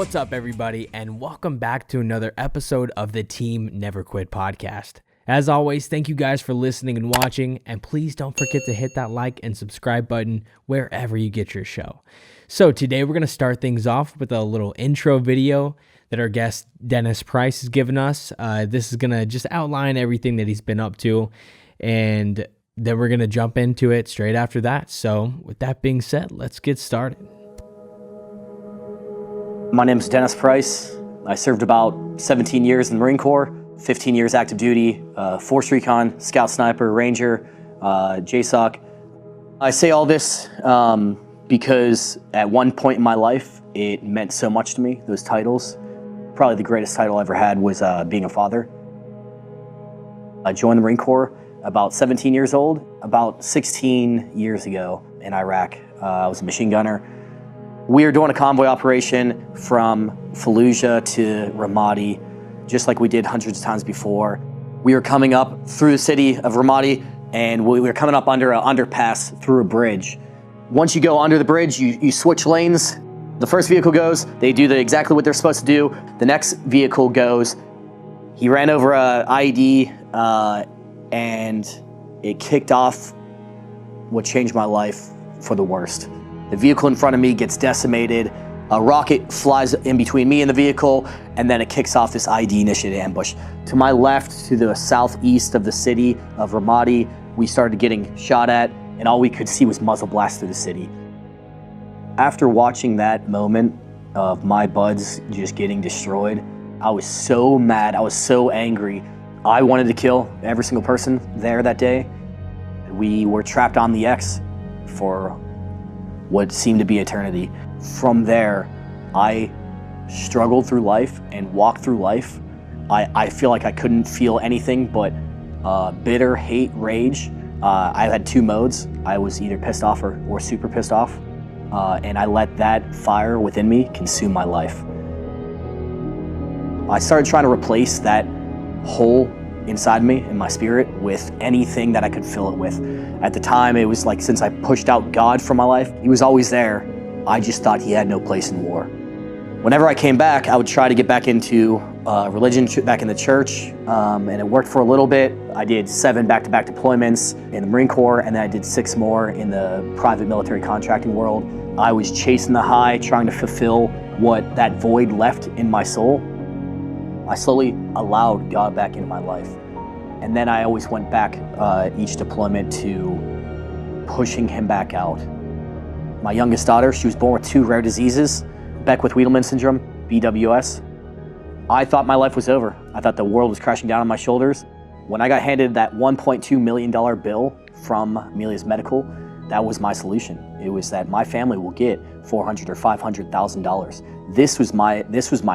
What's up, everybody, and welcome back to another episode of the Team Never Quit podcast. As always, thank you guys for listening and watching, and please don't forget to hit that like and subscribe button wherever you get your show. So today we're going to start things off with a little intro video that our guest Dennis Price has given us. This is going to just outline everything that he's been up to, and then we're going to jump into it straight after that. So with that being said, let's get started. My name is Dennis Price. I served about 17 years in the Marine Corps, 15 years active duty, Force Recon, Scout Sniper, Ranger, JSOC. I say all this because at one point in my life, it meant so much to me, those titles. Probably the greatest title I ever had was being a father. I joined the Marine Corps about 17 years old. About 16 years ago in Iraq, I was a machine gunner. We were doing a convoy operation from Fallujah to Ramadi, just like we did hundreds of times before. We were coming up through the city of Ramadi, and we were coming up under an underpass through a bridge. Once you go under the bridge, you switch lanes. The first vehicle goes, they do exactly what they're supposed to do. The next vehicle goes, he ran over a IED, and it kicked off what changed my life for the worst. The vehicle in front of me gets decimated, a rocket flies in between me and the vehicle, and then it kicks off this IED initiated ambush. To my left, to the southeast of the city of Ramadi, we started getting shot at, and all we could see was muzzle blast through the city. After watching that moment of my buds just getting destroyed, I was so mad, I was so angry. I wanted to kill every single person there that day. We were trapped on the X for what seemed to be eternity. From there, I struggled through life and walked through life. I feel like I couldn't feel anything but bitter hate, rage. I had two modes. I was either pissed off or super pissed off. And I let that fire within me consume my life. I started trying to replace that hole inside me, in my spirit, with anything that I could fill it with. At the time, it was like since I pushed out God from my life, he was always there. I just thought he had no place in war. Whenever I came back, I would try to get back into religion, back in the church, and it worked for a little bit. I did 7 back-to-back deployments in the Marine Corps, and then I did 6 more in the private military contracting world. I was chasing the high, trying to fulfill what that void left in my soul. I slowly allowed God back into my life. And then I always went back each deployment to pushing him back out. My youngest daughter, she was born with 2 rare diseases, Beckwith-Wiedemann syndrome, BWS. I thought my life was over. I thought the world was crashing down on my shoulders. When I got handed that $1.2 million bill from Amelia's Medical, that was my solution. It was that my family will get $400,000 or $500,000. This was my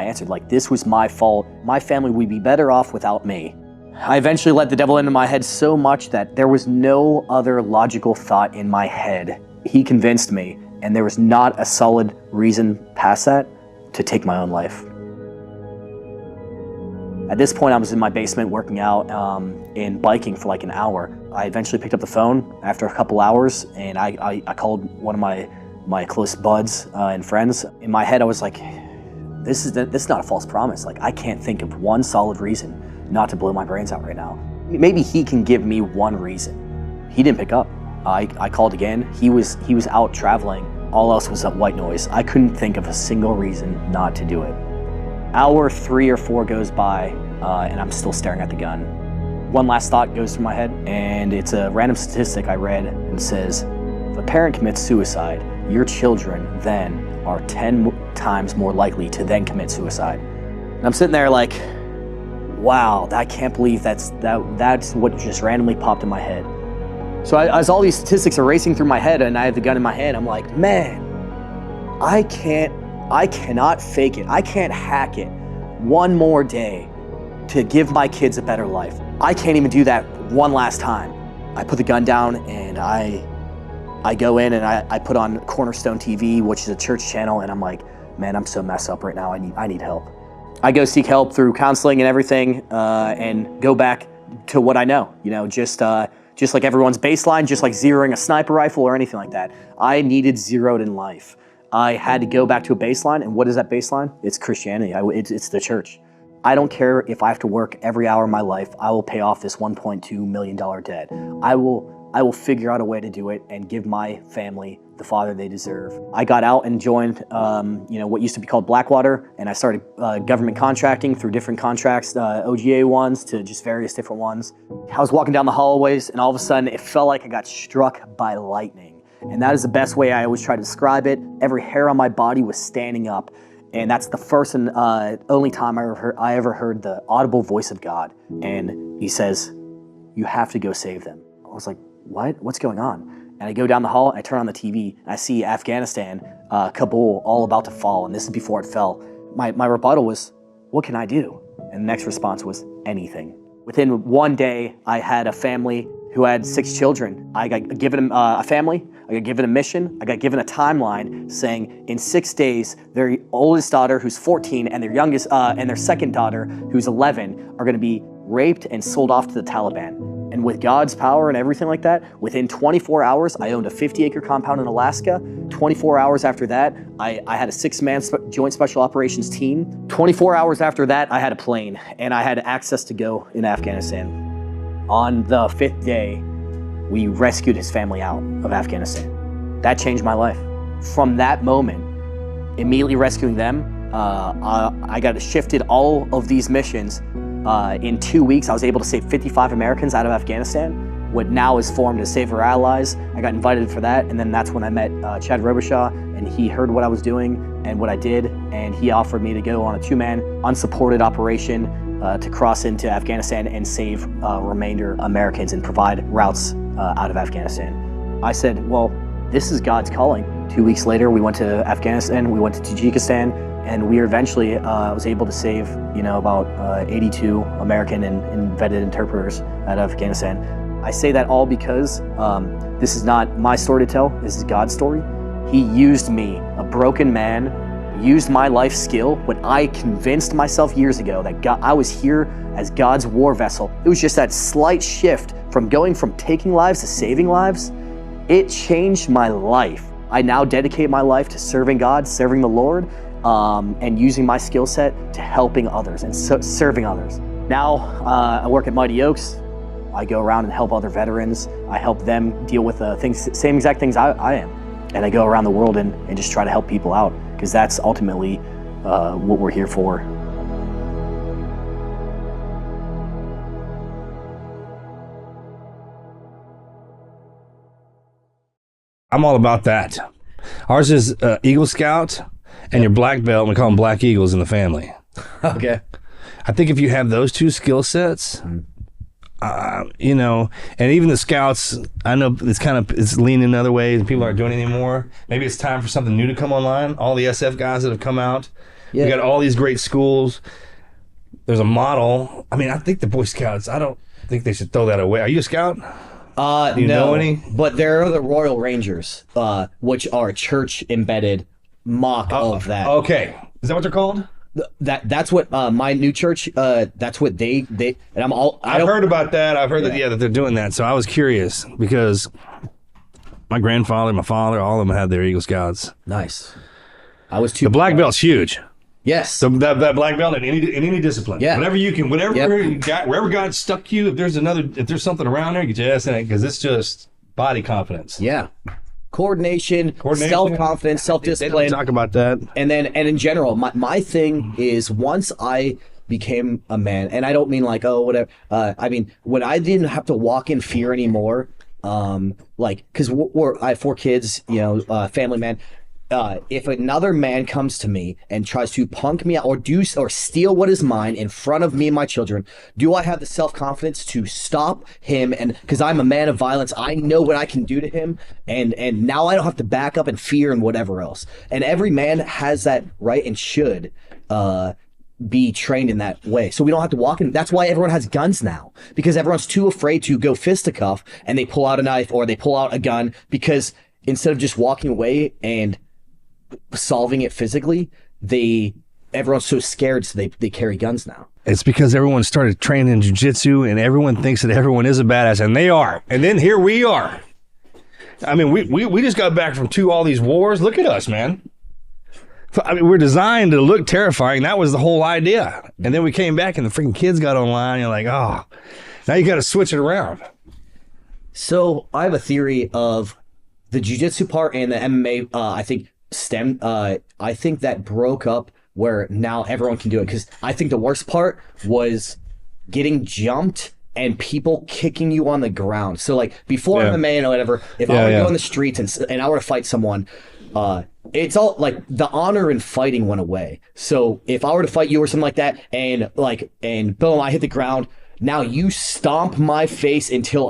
answer. Like, this was my fault. My family would be better off without me. I eventually let the devil into my head so much that there was no other logical thought in my head. He convinced me, and there was not a solid reason past that to take my own life. At this point, I was in my basement working out and biking for like an hour. I eventually picked up the phone after a couple hours, and I called one of my close buds and friends. In my head, I was like, this is not a false promise. Like, I can't think of one solid reason not to blow my brains out right now. Maybe he can give me one reason. He didn't pick up. I called again. He was out traveling. All else was white noise. I couldn't think of a single reason not to do it. Hour 3 or 4 goes by, and I'm still staring at the gun. One last thought goes through my head, and it's a random statistic I read, and says, if a parent commits suicide, your children then are 10 times more likely to then commit suicide. And I'm sitting there like, wow, I can't believe that's what just randomly popped in my head. So as all these statistics are racing through my head and I have the gun in my hand, I'm like, man, I cannot fake it. I can't hack it one more day to give my kids a better life. I can't even do that one last time. I put the gun down and I go in and I put on Cornerstone TV, which is a church channel, and I'm like, man, I'm so messed up right now. I need help. I go seek help through counseling and everything, and go back to what I know. You know, just like everyone's baseline, just like zeroing a sniper rifle or anything like that. I needed zeroed in life. I had to go back to a baseline. And what is that baseline? It's Christianity. It's the church. I don't care if I have to work every hour of my life. I will pay off this $1.2 million debt. I will figure out a way to do it and give my family the father they deserve. I got out and joined, what used to be called Blackwater, and I started government contracting through different contracts, OGA ones to just various different ones. I was walking down the hallways, and all of a sudden, it felt like I got struck by lightning. And that is the best way I always try to describe it. Every hair on my body was standing up, and that's the first and only time I ever heard the audible voice of God. And he says, "You have to go save them." I was like, "What? What's going on?" And I go down the hall, I turn on the TV, and I see Afghanistan, Kabul, all about to fall, and this is before it fell. My rebuttal was, "What can I do?" And the next response was, "Anything." Within one day, I had a family who had 6 children. I got given a family, I got given a mission, I got given a timeline saying in 6 days, their oldest daughter, who's 14, and their youngest, and their second daughter, who's 11, are gonna be raped and sold off to the Taliban. And with God's power and everything like that, within 24 hours, I owned a 50-acre compound in Alaska. 24 hours after that, I had a 6-man joint special operations team. 24 hours after that, I had a plane, and I had access to go in Afghanistan. On the 5th day, we rescued his family out of Afghanistan. That changed my life. From that moment, immediately rescuing them, I got shifted all of these missions. In 2 weeks, I was able to save 55 Americans out of Afghanistan, what now is formed as Save Our Allies. I got invited for that, and then that's when I met Chad Robichaud, and he heard what I was doing and what I did, and he offered me to go on a 2-man unsupported operation to cross into Afghanistan and save remainder Americans and provide routes out of Afghanistan. I said, well, this is God's calling. 2 weeks later, we went to Afghanistan, we went to Tajikistan, and we eventually was able to save, about 82 American and vetted interpreters out of Afghanistan. I say that all because this is not my story to tell, this is God's story. He used me, a broken man, used my life skill when I convinced myself years ago that I was here as God's war vessel. It was just that slight shift from going from taking lives to saving lives. It changed my life. I now dedicate my life to serving God, serving the Lord, and using my skill set to helping others and serving others. Now I work at Mighty Oaks. I go around and help other veterans. I help them deal with the same exact things I am. And I go around the world and just try to help people out, because that's ultimately what we're here for. I'm all about that. Ours is Eagle Scout, and your black belt, we call them Black Eagles in the family. Okay. I think if you have those two skill sets, and even the Scouts, I know it's leaning another way and people aren't doing it anymore. Maybe it's time for something new to come online. All the SF guys that have come out, we got all these great schools. There's a model. I mean, I think the Boy Scouts, I don't think they should throw that away. Are you a Scout? Do you know any? But there are the Royal Rangers, which are church embedded mock of that. Okay. Is that what they're called? That's what my new church. That's what they and I've heard about that. I've heard that they're doing that. So I was curious because my grandfather, my father, all of them had their Eagle Scouts. Nice. I was too. The black belt's huge. Yes. So that black belt in any discipline. Yeah. Whatever you can, you got, wherever God stuck you. If there's something around there, get your ass in it, because it's just body confidence. Yeah. Coordination, self-confidence, self-discipline. They don't talk about that. And in general, my thing is, once I became a man, and I don't mean like, oh, whatever. I mean, when I didn't have to walk in fear anymore, because I have 4 kids, family man. If another man comes to me and tries to punk me out or steal what is mine in front of me and my children, do I have the self-confidence to stop him? And because I'm a man of violence, I know what I can do to him, and now I don't have to back up in fear and whatever else. And every man has that right and should be trained in that way. So we don't have to walk in. That's why everyone has guns now, because everyone's too afraid to go fisticuff and they pull out a knife or they pull out a gun, because instead of just walking away and solving it physically, everyone's so scared, so they carry guns now. It's because everyone started training in Jiu Jitsu, and everyone thinks that everyone is a badass, and they are. And then here we are. I mean, we just got back from all these wars. Look at us, man. I mean, we're designed to look terrifying. That was the whole idea. And then we came back and the freaking kids got online. You're like, oh, now you got to switch it around. So I have a theory of the jiu-jitsu part and the MMA, I think I think that broke up where now everyone can do it. Because I think the worst part was getting jumped and people kicking you on the ground. So like before MMA and whatever, if I were to go in the streets and I were to fight someone, it's all like the honor in fighting went away. So if I were to fight you or something like that, and boom, I hit the ground. Now you stomp my face until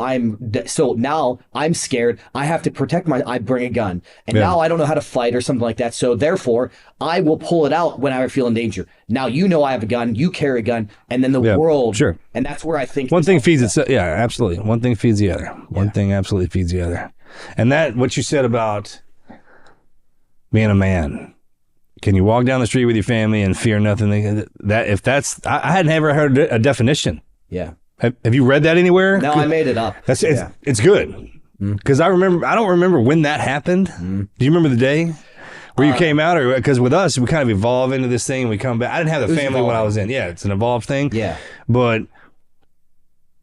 so now I'm scared. I have to protect I bring a gun. And now I don't know how to fight or something like that. So therefore, I will pull it out when I feel in danger. Now you know I have a gun, you carry a gun, and then the world. Sure. And that's where I think one thing feeds itself. Yeah, absolutely. One thing feeds the other. One thing absolutely feeds the other. And that, what you said about being a man. Can you walk down the street with your family and fear nothing? That if that's, I hadn't ever heard a definition. Yeah. Have you read that anywhere? No, I made it up. It's good. Because I don't remember when that happened. Do you remember the day where you came out? Or because with us, we kind of evolve into this thing and we come back. I didn't have the family when I was in. Yeah, it's an evolved thing. Yeah. But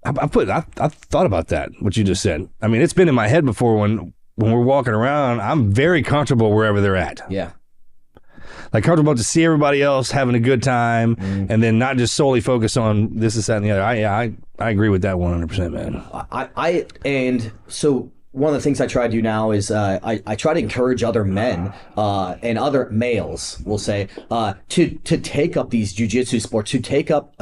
I thought about that, what you just said. I mean, it's been in my head before when we're walking around, I'm very comfortable wherever they're at. Yeah. Like comfortable to see everybody else having a good time and then not just solely focus on this, that, and the other. I agree with that 100%, man. And so one of the things I try to do now is I try to encourage other men and other males, we'll say, to take up these jiu-jitsu sports, to take up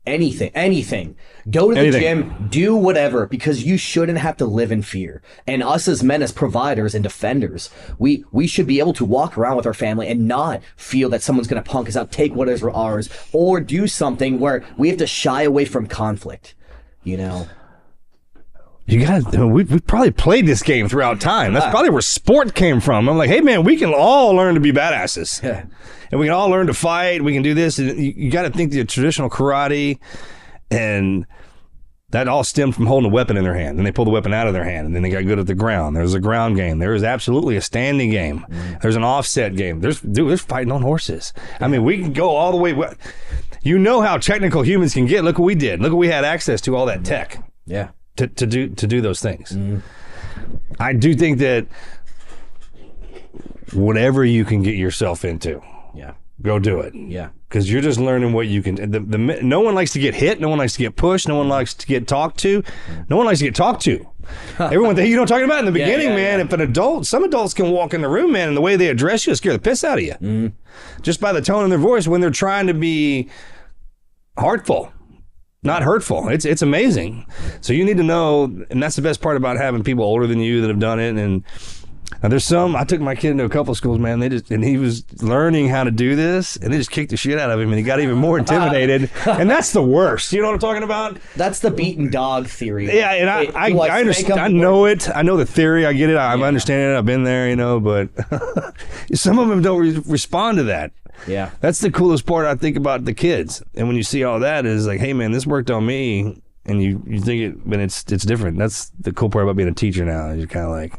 anything. Go to the gym, do whatever, because you shouldn't have to live in fear. And us as men, as providers and defenders, we should be able to walk around with our family and not feel that someone's going to punk us out, take what is ours, or do something where we have to shy away from conflict, you know? You guys, we've probably played this game throughout time. That's probably where sport came from. I'm like, hey, man, we can all learn to be badasses. Yeah. And we can all learn to fight. We can do this. And you got to think the traditional karate, and that all stemmed from holding a weapon in their hand. And they pulled the weapon out of their hand, and then they got good at the ground. There's a ground game. There is absolutely a standing game. There's an offset game. There's fighting on horses. I mean, we can go all the way. You know how technical humans can get. Look what we did. Look what we had access to, all that tech. Yeah. To do those things. I do think that whatever you can get yourself into, go do it. Yeah, because you're just learning what you can. No one likes to get hit. No one likes to get pushed. No one likes to get talked to. No one likes to get talked to. Everyone, you know what I'm talking about in the beginning, man. If some adults can walk in the room, man, and the way they address you scare the piss out of you, just by the tone in their voice when they're trying to be heartful. Not hurtful. It's amazing. So you need to know, and that's the best part about having people older than you that have done it. And there's some. I took my kid into a couple of schools, man. And he was learning how to do this, and they just kicked the shit out of him, and he got even more intimidated. And that's the worst. You know what I'm talking about? That's the beaten dog theory. Yeah, and I understand. I know it. I know the theory. I get it. I'm understanding it. I've been there, you know. But some of them don't respond to that. Yeah, that's the coolest part I think about the kids. And when you see all that, is like, hey man, this worked on me, and you think it, but it's different. That's the cool part about being a teacher now. You're kind of like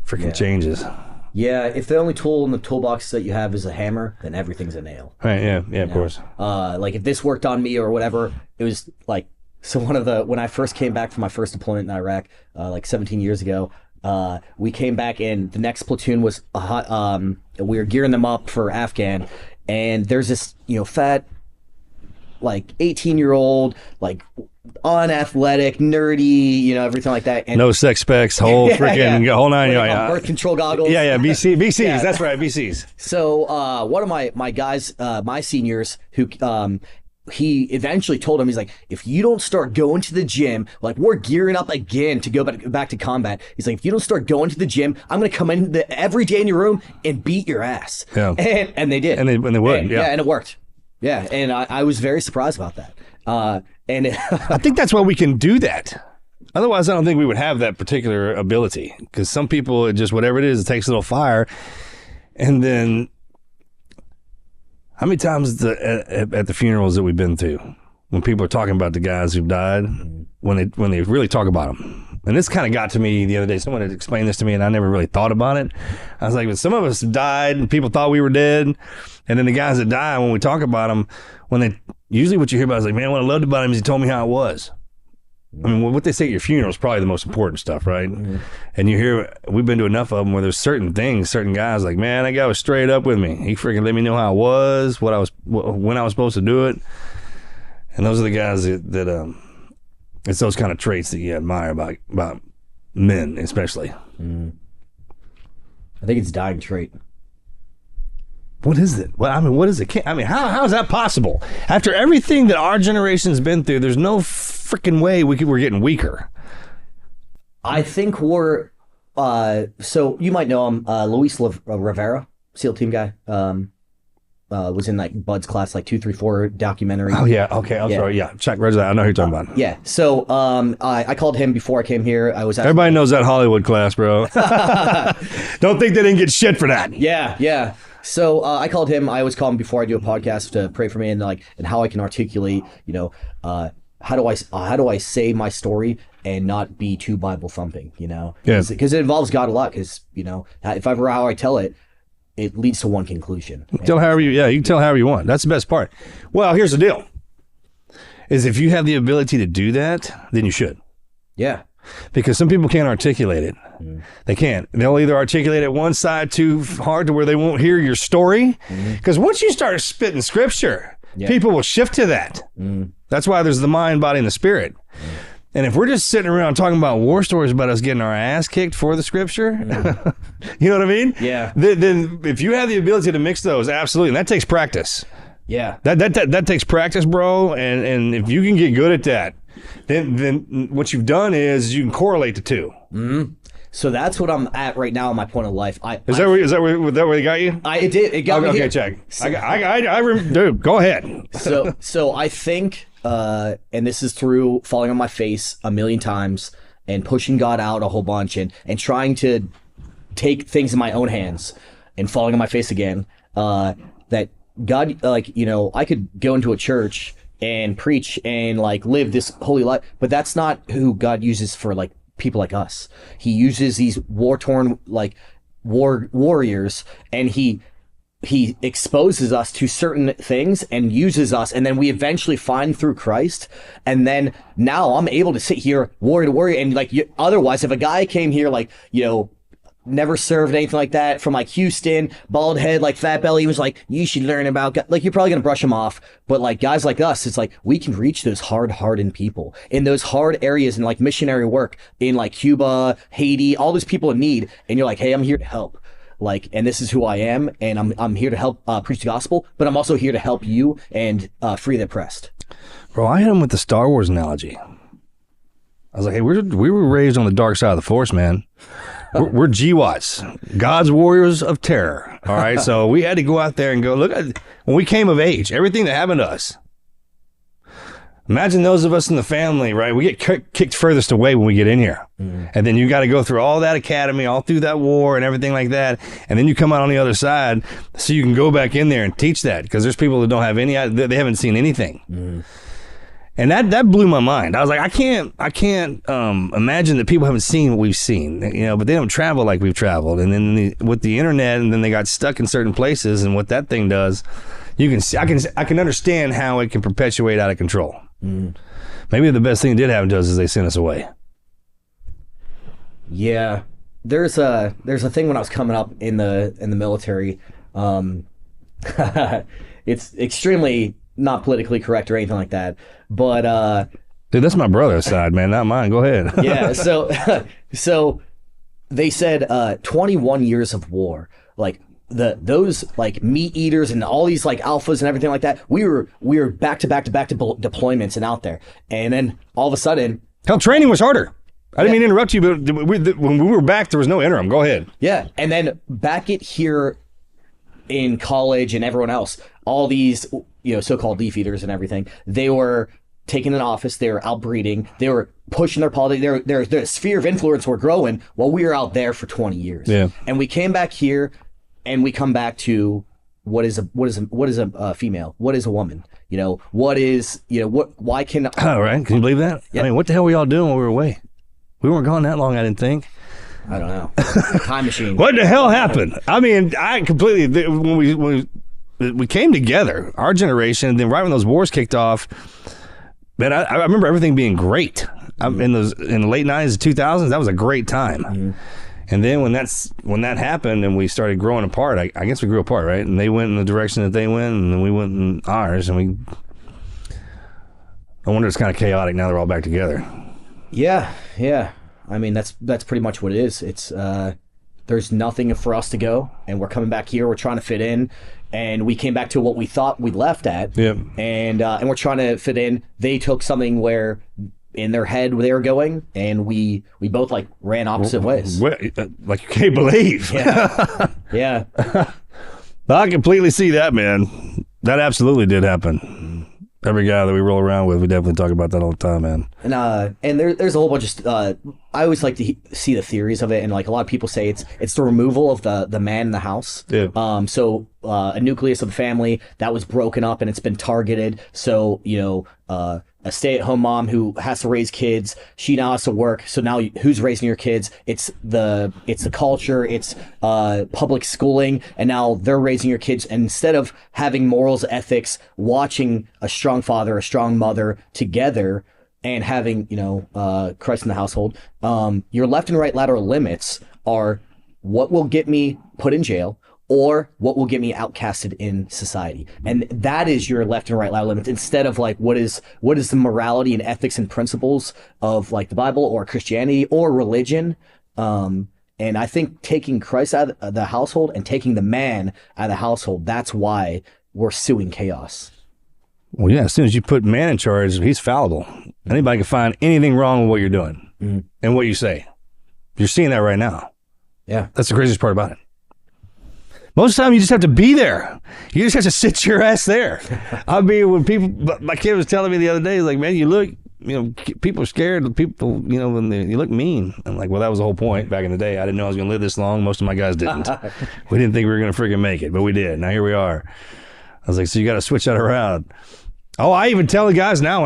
freaking changes. Yeah, if the only tool in the toolbox that you have is a hammer, then everything's a nail. Right? Yeah, of course. Like if this worked on me or whatever, it was like, so when I first came back from my first deployment in Iraq, like 17 years ago. We came back and the next platoon was we were gearing them up for Afghan, and there's this fat like 18-year-old, like unathletic, nerdy, everything like that, and no sex specs, whole freaking whole nine, birth control goggles. BCs, that's right, BCs. So one of my guys, my seniors, who he eventually told him, he's like, if you don't start going to the gym, like we're gearing up again to go back to combat. He's like, if you don't start going to the gym, I'm going to come in every day in your room and beat your ass. Yeah. And they did. And they would. And it worked. Yeah. And I was very surprised about that. I think that's why we can do that. Otherwise, I don't think we would have that particular ability, because some people, it just, whatever it is, it takes a little fire. And then how many times at the funerals that we've been to, when people are talking about the guys who've died, when they really talk about them, and this kind of got to me the other day. Someone had explained this to me, and I never really thought about it. I was like, but some of us died, and people thought we were dead. And then the guys that die, when we talk about them, usually what you hear about is like, man, what I loved about him is he told me how it was. I mean, what they say at your funeral is probably the most important stuff, right? Mm-hmm. And you hear, we've been to enough of them where there's certain things, certain guys like, man, that guy was straight up with me. He freaking let me know how I was, when I was supposed to do it. And those are the guys that it's those kind of traits that you admire about men, especially. Mm. I think it's dying trait. What is it? Well, I mean, what is it? How is that possible? After everything that our generation's been through, there's no freaking way we're getting weaker. I think we're, so you might know him, Luis Rivera, SEAL team guy, was in like Bud's class, like 2, 3, 4 documentary. Oh yeah. Okay. I'm sorry. Yeah. Check. Roger that. I know who you're talking about. Yeah. So, I called him before I came here. Everybody knows that Hollywood class, bro. Don't think they didn't get shit for that. Yeah. Yeah. So I called him. I always call him before I do a podcast to pray for me and how I can articulate, how do I say my story and not be too Bible thumping, Yeah. Because it involves God a lot. Because if ever how I tell it, it leads to one conclusion. You can tell however you want. That's the best part. Well, here's the deal: is if you have the ability to do that, then you should. Yeah. Because some people can't articulate it. They can't. They'll either articulate it one side too hard to where they won't hear your story. Because once you start spitting scripture, people will shift to that. That's why there's the mind, body, and the spirit. And if we're just sitting around talking about war stories about us getting our ass kicked for the scripture, you know what I mean? Yeah. Then if you have the ability to mix those, absolutely. And that takes practice. Yeah. That takes practice, bro. And if you can get good at that, then what you've done is you can correlate the two. Mm-hmm. So that's what I'm at right now in my point of life. Is that where they got you? It did. It got me. Okay, check. Dude, go ahead. So I think, and this is through falling on my face a million times and pushing God out a whole bunch and trying to take things in my own hands and falling on my face again. That God, I could go into a church and preach and live this holy life, but that's not who God uses for people like us. He uses these war-torn warriors, and he exposes us to certain things and uses us, and then we eventually find through Christ. And then now I'm able to sit here warrior to warrior, and otherwise if a guy came here never served anything like that from Houston, bald head, fat belly, he was you should learn about God. You're probably gonna brush him off, but guys like us, it's we can reach those hardened people in those hard areas in missionary work in Cuba, Haiti, all those people in need, and you're hey, I'm here to help. And this is who I am, and I'm here to help preach the gospel, but I'm also here to help you and free the oppressed. Bro, I hit him with the Star Wars analogy. I was hey, we were raised on the dark side of the Force, man. We're GWATs, God's warriors of terror. All right, so we had to go out there and go look at when we came of age, everything that happened to us. Imagine those of us in the family, right? We get kicked furthest away when we get in here, and then you got to go through all that academy, all through that war and everything like that, and then you come out on the other side, so you can go back in there and teach that because there's people that don't have any, they haven't seen anything. And that blew my mind. I was I can't imagine that people haven't seen what we've seen, but they don't travel like we've traveled. And then with the internet, and then they got stuck in certain places, and what that thing does, you can see. I can understand how it can perpetuate out of control. Maybe the best thing that did happen to us is they sent us away. Yeah, there's a thing when I was coming up in the military. It's extremely not politically correct or anything like that, but dude, that's my brother's side, man, not mine. Go ahead. Yeah, so they said 21 years of war, those meat eaters and all these alphas and everything like that, we were back to deployments and out there, and then all of a sudden, hell, training was harder. I didn't mean to interrupt you, but when we were back, there was no interim. Go ahead. Yeah, and then back it here in college and everyone else, all these so-called leaf eaters and everything, they were taking an office, they were outbreeding, they were pushing their politics, their sphere of influence were growing while we were out there for 20 years. Yeah. And we came back here, and we come back to what is a female? What is a woman? Why can? All right, can you believe that? Yeah. I mean, what the hell were y'all doing while we were away? We weren't gone that long, I didn't think. I don't know. Time machine. What the hell happened? I mean, I completely, when we came together, our generation, and then right when those wars kicked off, man, I remember everything being great. In the late 90s, 2000s, that was a great time. And then when that happened and we started growing apart, I guess we grew apart, right? And they went in the direction that they went, and then we went in ours, and I wonder it's kind of chaotic now they're all back together. Yeah. I mean, that's pretty much what it is. It's there's nothing for us to go, and we're coming back here. We're trying to fit in, and we came back to what we thought we left at. Yep. And we're trying to fit in. They took something where in their head they were going, and we both like ran opposite ways. Like you can't believe. Yeah. I completely see that, man. That absolutely did happen. Every guy that we roll around with, we definitely talk about that all the time, man. And there's a whole bunch of I always like to see the theories of it, and like a lot of people say it's the removal of the man in the house. Yeah. So a nucleus of the family that was broken up and it's been targeted. So a stay-at-home mom who has to raise kids, she now has to work. So now who's raising your kids? It's the culture, it's public schooling, and now they're raising your kids. And instead of having morals, ethics, watching a strong father, a strong mother together, and having Christ in the household, your left and right lateral limits are what will get me put in jail, or what will get me outcasted in society. And that is your left and right lateral limits, instead of like what is the morality and ethics and principles of like the Bible or Christianity or religion. And I think taking Christ out of the household and taking the man out of the household, that's why we're suing chaos. Well, yeah, as soon as you put man in charge, he's fallible. Anybody can find anything wrong with what you're doing and what you say. You're seeing that right now. Yeah. That's the craziest part about it. Most of the time, you just have to be there. You just have to sit your ass there. I mean, when my kid was telling me the other day, like, man, you look, people are scared. People, when you look mean. I'm like, well, that was the whole point back in the day. I didn't know I was going to live this long. Most of my guys didn't. We didn't think we were going to freaking make it, but we did. Now here we are. I was like, so you got to switch that around. Oh, I even tell the guys now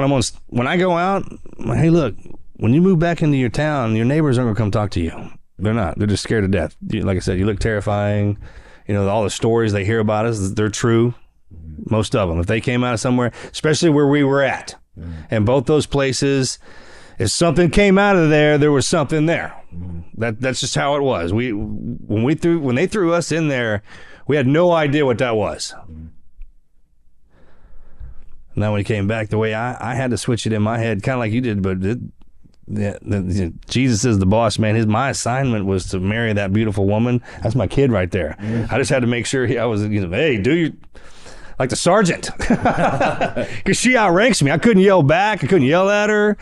when I go out, I'm like, hey, look, when you move back into your town, your neighbors aren't going to come talk to you. They're not. They're just scared to death. Like I said, you look terrifying. All the stories they hear about us, they're true. Most of them. If they came out of somewhere, especially where we were at, and both those places, if something came out of there was something there. That's just how it was. When they threw us in there, we had no idea what that was. And then when he came back, the way I had to switch it in my head, kind of like you did, but Jesus is the boss, man. My assignment was to marry that beautiful woman. That's my kid right there. I just had to make sure I was, hey, do you like the sergeant? Because she outranks me. I couldn't yell back. I couldn't yell at her.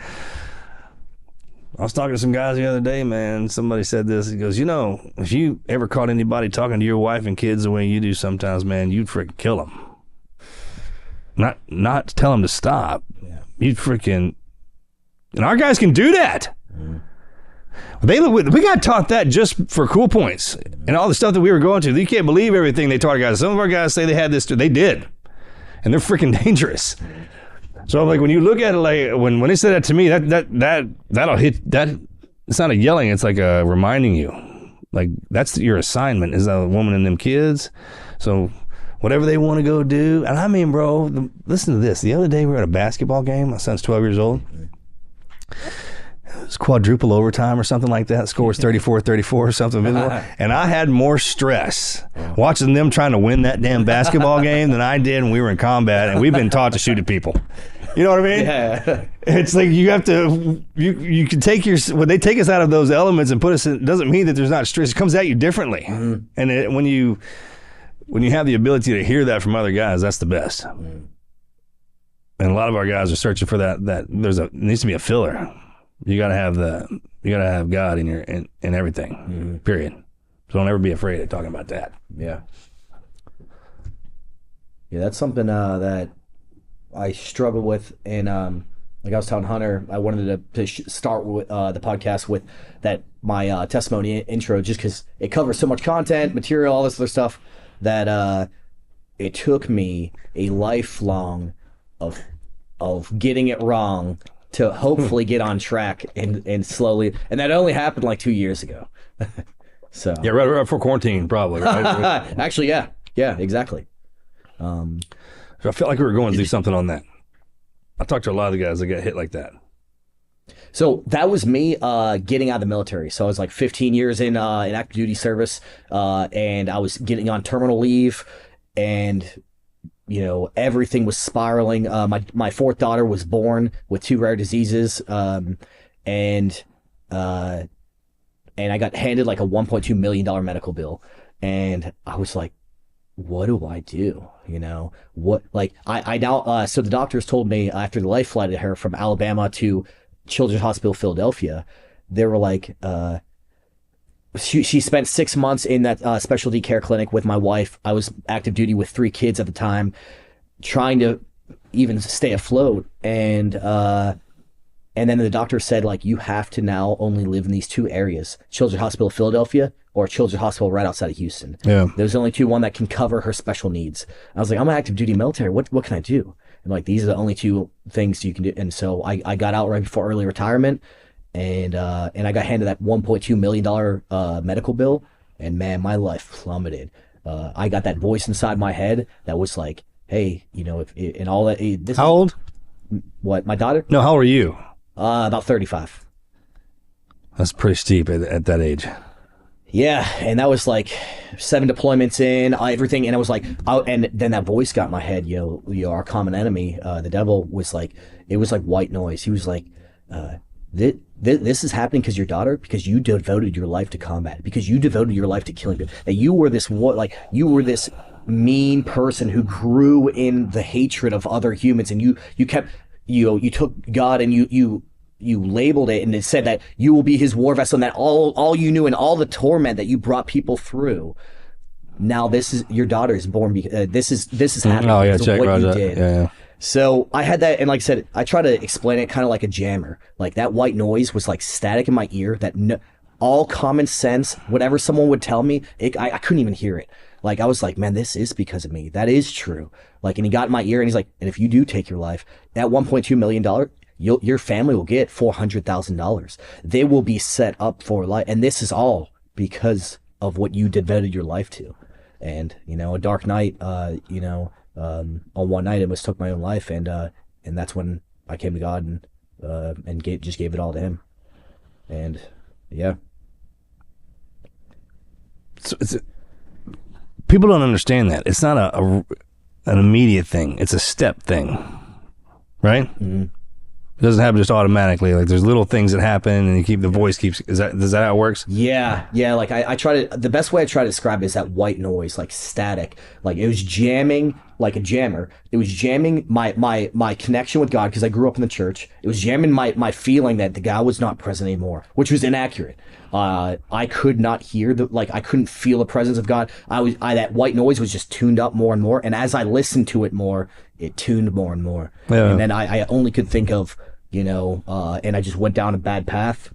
I was talking to some guys the other day, man. Somebody said this. He goes, if you ever caught anybody talking to your wife and kids the way you do sometimes, man, you'd freaking kill them. Not tell them to stop. Yeah. You'd freaking... And our guys can do that. We got taught that just for cool points and all the stuff that we were going to. You can't believe everything they taught our guys. Some of our guys say they had this, they did, and they're freaking dangerous. So I'm like, when you look at it, like when they said that to me, that'll hit. That it's not a yelling; it's like a reminding you, like that's your assignment is that woman and them kids. So whatever they want to go do, and I mean, bro, listen to this. The other day we were at a basketball game. My son's 12 years old. It was quadruple overtime or something like that. Score was 34-34 or something. And I had more stress watching them trying to win that damn basketball game than I did when we were in combat, and we've been taught to shoot at people. You know what I mean? Yeah. It's like you have to, you can take when they take us out of those elements and put us in, it doesn't mean that there's not stress. It comes at you differently. And when you have the ability to hear that from other guys, that's the best. And a lot of our guys are searching for that. There needs to be a filler. You gotta have God in everything. Period. So don't ever be afraid of talking about that. Yeah. Yeah, that's something that I struggle with, and like I was telling Hunter, I wanted to start with the podcast with that my testimony intro, just because it covers so much content, material, all this other stuff that it took me a lifelong of getting it wrong to hopefully get on track and slowly. And that only happened like 2 years ago. So Yeah, right before quarantine, probably. Right? actually, yeah, exactly. I felt like we were going to do something on that. I talked to a lot of the guys that got hit like that. So that was me getting out of the military. So I was like 15 years in active duty service, and I was getting on terminal leave, and everything was spiraling. My fourth daughter was born with 2 rare diseases, and I got handed like a $1.2 million medical bill, and I was like, what do I do? What, like, I now, so the doctors told me after the life flight of her from Alabama to Children's Hospital Philadelphia, they were like, she spent 6 months in that specialty care clinic with my wife. I was active duty with 3 kids at the time, trying to even stay afloat. And then the doctor said, like, you have to now only live in these 2 areas, Children's Hospital Philadelphia or Children's Hospital right outside of Houston. Yeah. There's only one that can cover her special needs. I was like, I'm an active duty military. What can I do? And like, these are the only 2 things you can do. And so I got out right before early retirement, and I got handed that $1.2 million medical bill, and man, my life plummeted. I got that voice inside my head that was like, hey, and all that. How old? What, my daughter? No, how old are you? About 35. That's pretty steep at that age. Yeah, and that was like 7 deployments in, everything, and I was like, and then that voice got in my head, our common enemy, the devil, was like, it was like white noise. He was like, this is happening because your daughter, because you devoted your life to combat, because you devoted your life to killing people, that you were this mean person who grew in the hatred of other humans, and you kept, you took God and you labeled it, and it said that you will be his war vessel, and that all you knew and all the torment that you brought people through. Now this is your daughter is born. This is happening. Oh yeah, because check of what Roger. you did. Yeah. So I had that, and like I said, I try to explain it kind of like a jammer. Like that white noise was like static in my ear. That all common sense, whatever someone would tell me, I couldn't even hear it. Like I was like, man, this is because of me. That is true. Like, and he got in my ear, and he's like, and if you do take your life, that $1.2 million. Your family will get $400,000. They will be set up for life, and this is all because of what you devoted your life to. And a dark night, on one night, I almost took my own life, and that's when I came to God and just gave it all to Him. And yeah, So people don't understand that it's not an immediate thing; it's a step thing, right? Mm-hmm. It doesn't happen just automatically. Like there's little things that happen, and the voice keeps. Does that how it works? Yeah. Like I try to. The best way I try to describe it is that white noise, like static. Like it was jamming, like a jammer. It was jamming my connection with God, because I grew up in the church. It was jamming my feeling that the God was not present anymore, which was inaccurate. I could not hear I couldn't feel the presence of God. That white noise was just tuned up more and more, and as I listened to it more, it tuned more and more. Yeah. And then I only could think of, and I just went down a bad path,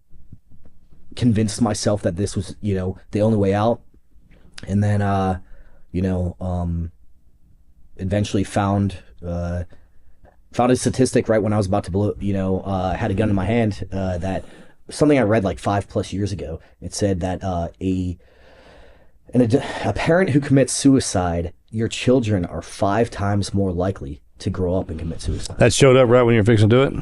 convinced myself that this was, the only way out. And then, eventually found a statistic right when I was about to blow, had a gun in my hand, that something I read like 5+ years ago. It said that a parent who commits suicide, your children are 5 times more likely to grow up and commit suicide. That showed up right when you were fixing to do it?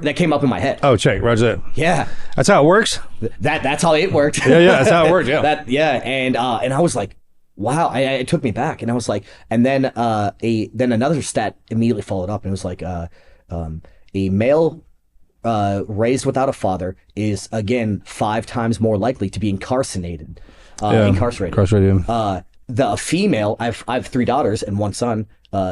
That came up in my head. Oh, check. Roger that. Yeah. That's how it works? That's how it worked. Yeah, that's how it worked, yeah. And I was like, wow, it took me back. And I was like, and then then another stat immediately followed up, and it was like a male raised without a father is, again, 5 times more likely to be incarcerated. Incarcerated. The female, I have 3 daughters and 1 son.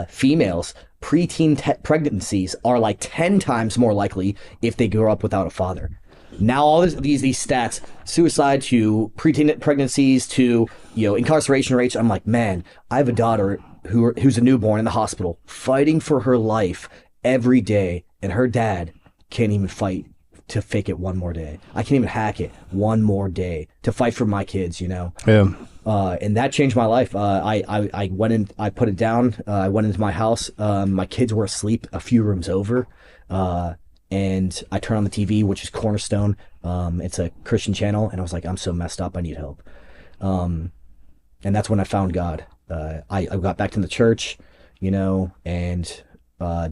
Females, preteen pregnancies are like 10 times more likely if they grow up without a father. Now all these stats, suicide to preteen pregnancies to incarceration rates, I'm like, man, I have a daughter who's a newborn in the hospital fighting for her life every day, and her dad can't even fight to fake it one more day. I can't even hack it one more day to fight for my kids, Yeah. And that changed my life. I went in, I put it down. I went into my house. My kids were asleep a few rooms over. and I turned on the TV, which is Cornerstone. It's a Christian channel, and I was like, I'm so messed up, I need help. And that's when I found God. I got back to the church, you know, and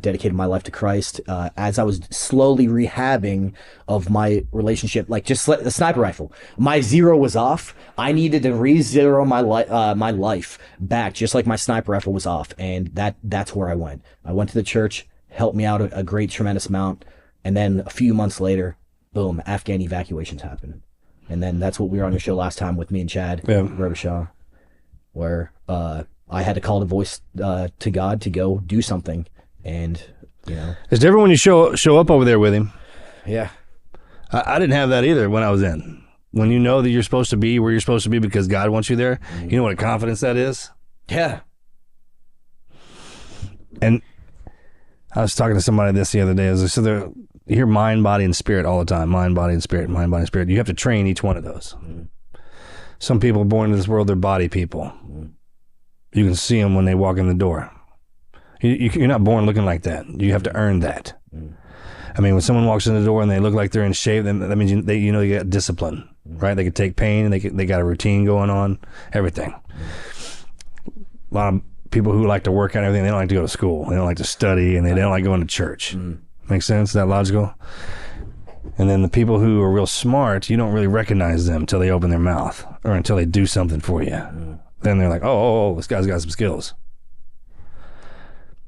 dedicated my life to Christ as I was slowly rehabbing of my relationship, like just the sniper rifle. My zero was off. I needed to re-zero my life back, just like my sniper rifle was off. And that's where I went. I went to the church, helped me out a great, tremendous amount. And then a few months later, boom, Afghan evacuations happened. And then that's what we were on your show last time with me and Chad, Robichaud, where I had to call the voice to God to go do something. And, you know. It's different when you show up over there with him. Yeah. I didn't have that either when I was in. When you know that you're supposed to be where you're supposed to be because God wants you there, you know what a confidence that is? Yeah. And I was talking to somebody this the other day. So you hear mind, body, and spirit all the time. Mind, body, and spirit, mind, body, and spirit. You have to train each one of those. Some people born into this world, they're body people. You can see them when they walk in the door. You're not born looking like that. You have to earn that. I mean, when someone walks in the door and they look like they're in shape, then that means you know you got discipline, right? They can take pain, and they got a routine going on, everything. A lot of people who like to work out and everything, they don't like to go to school. They don't like to study, and they don't like going to church. Make sense? Is that logical? And then the people who are real smart, you don't really recognize them until they open their mouth or until they do something for you. Then they're like, oh, this guy's got some skills.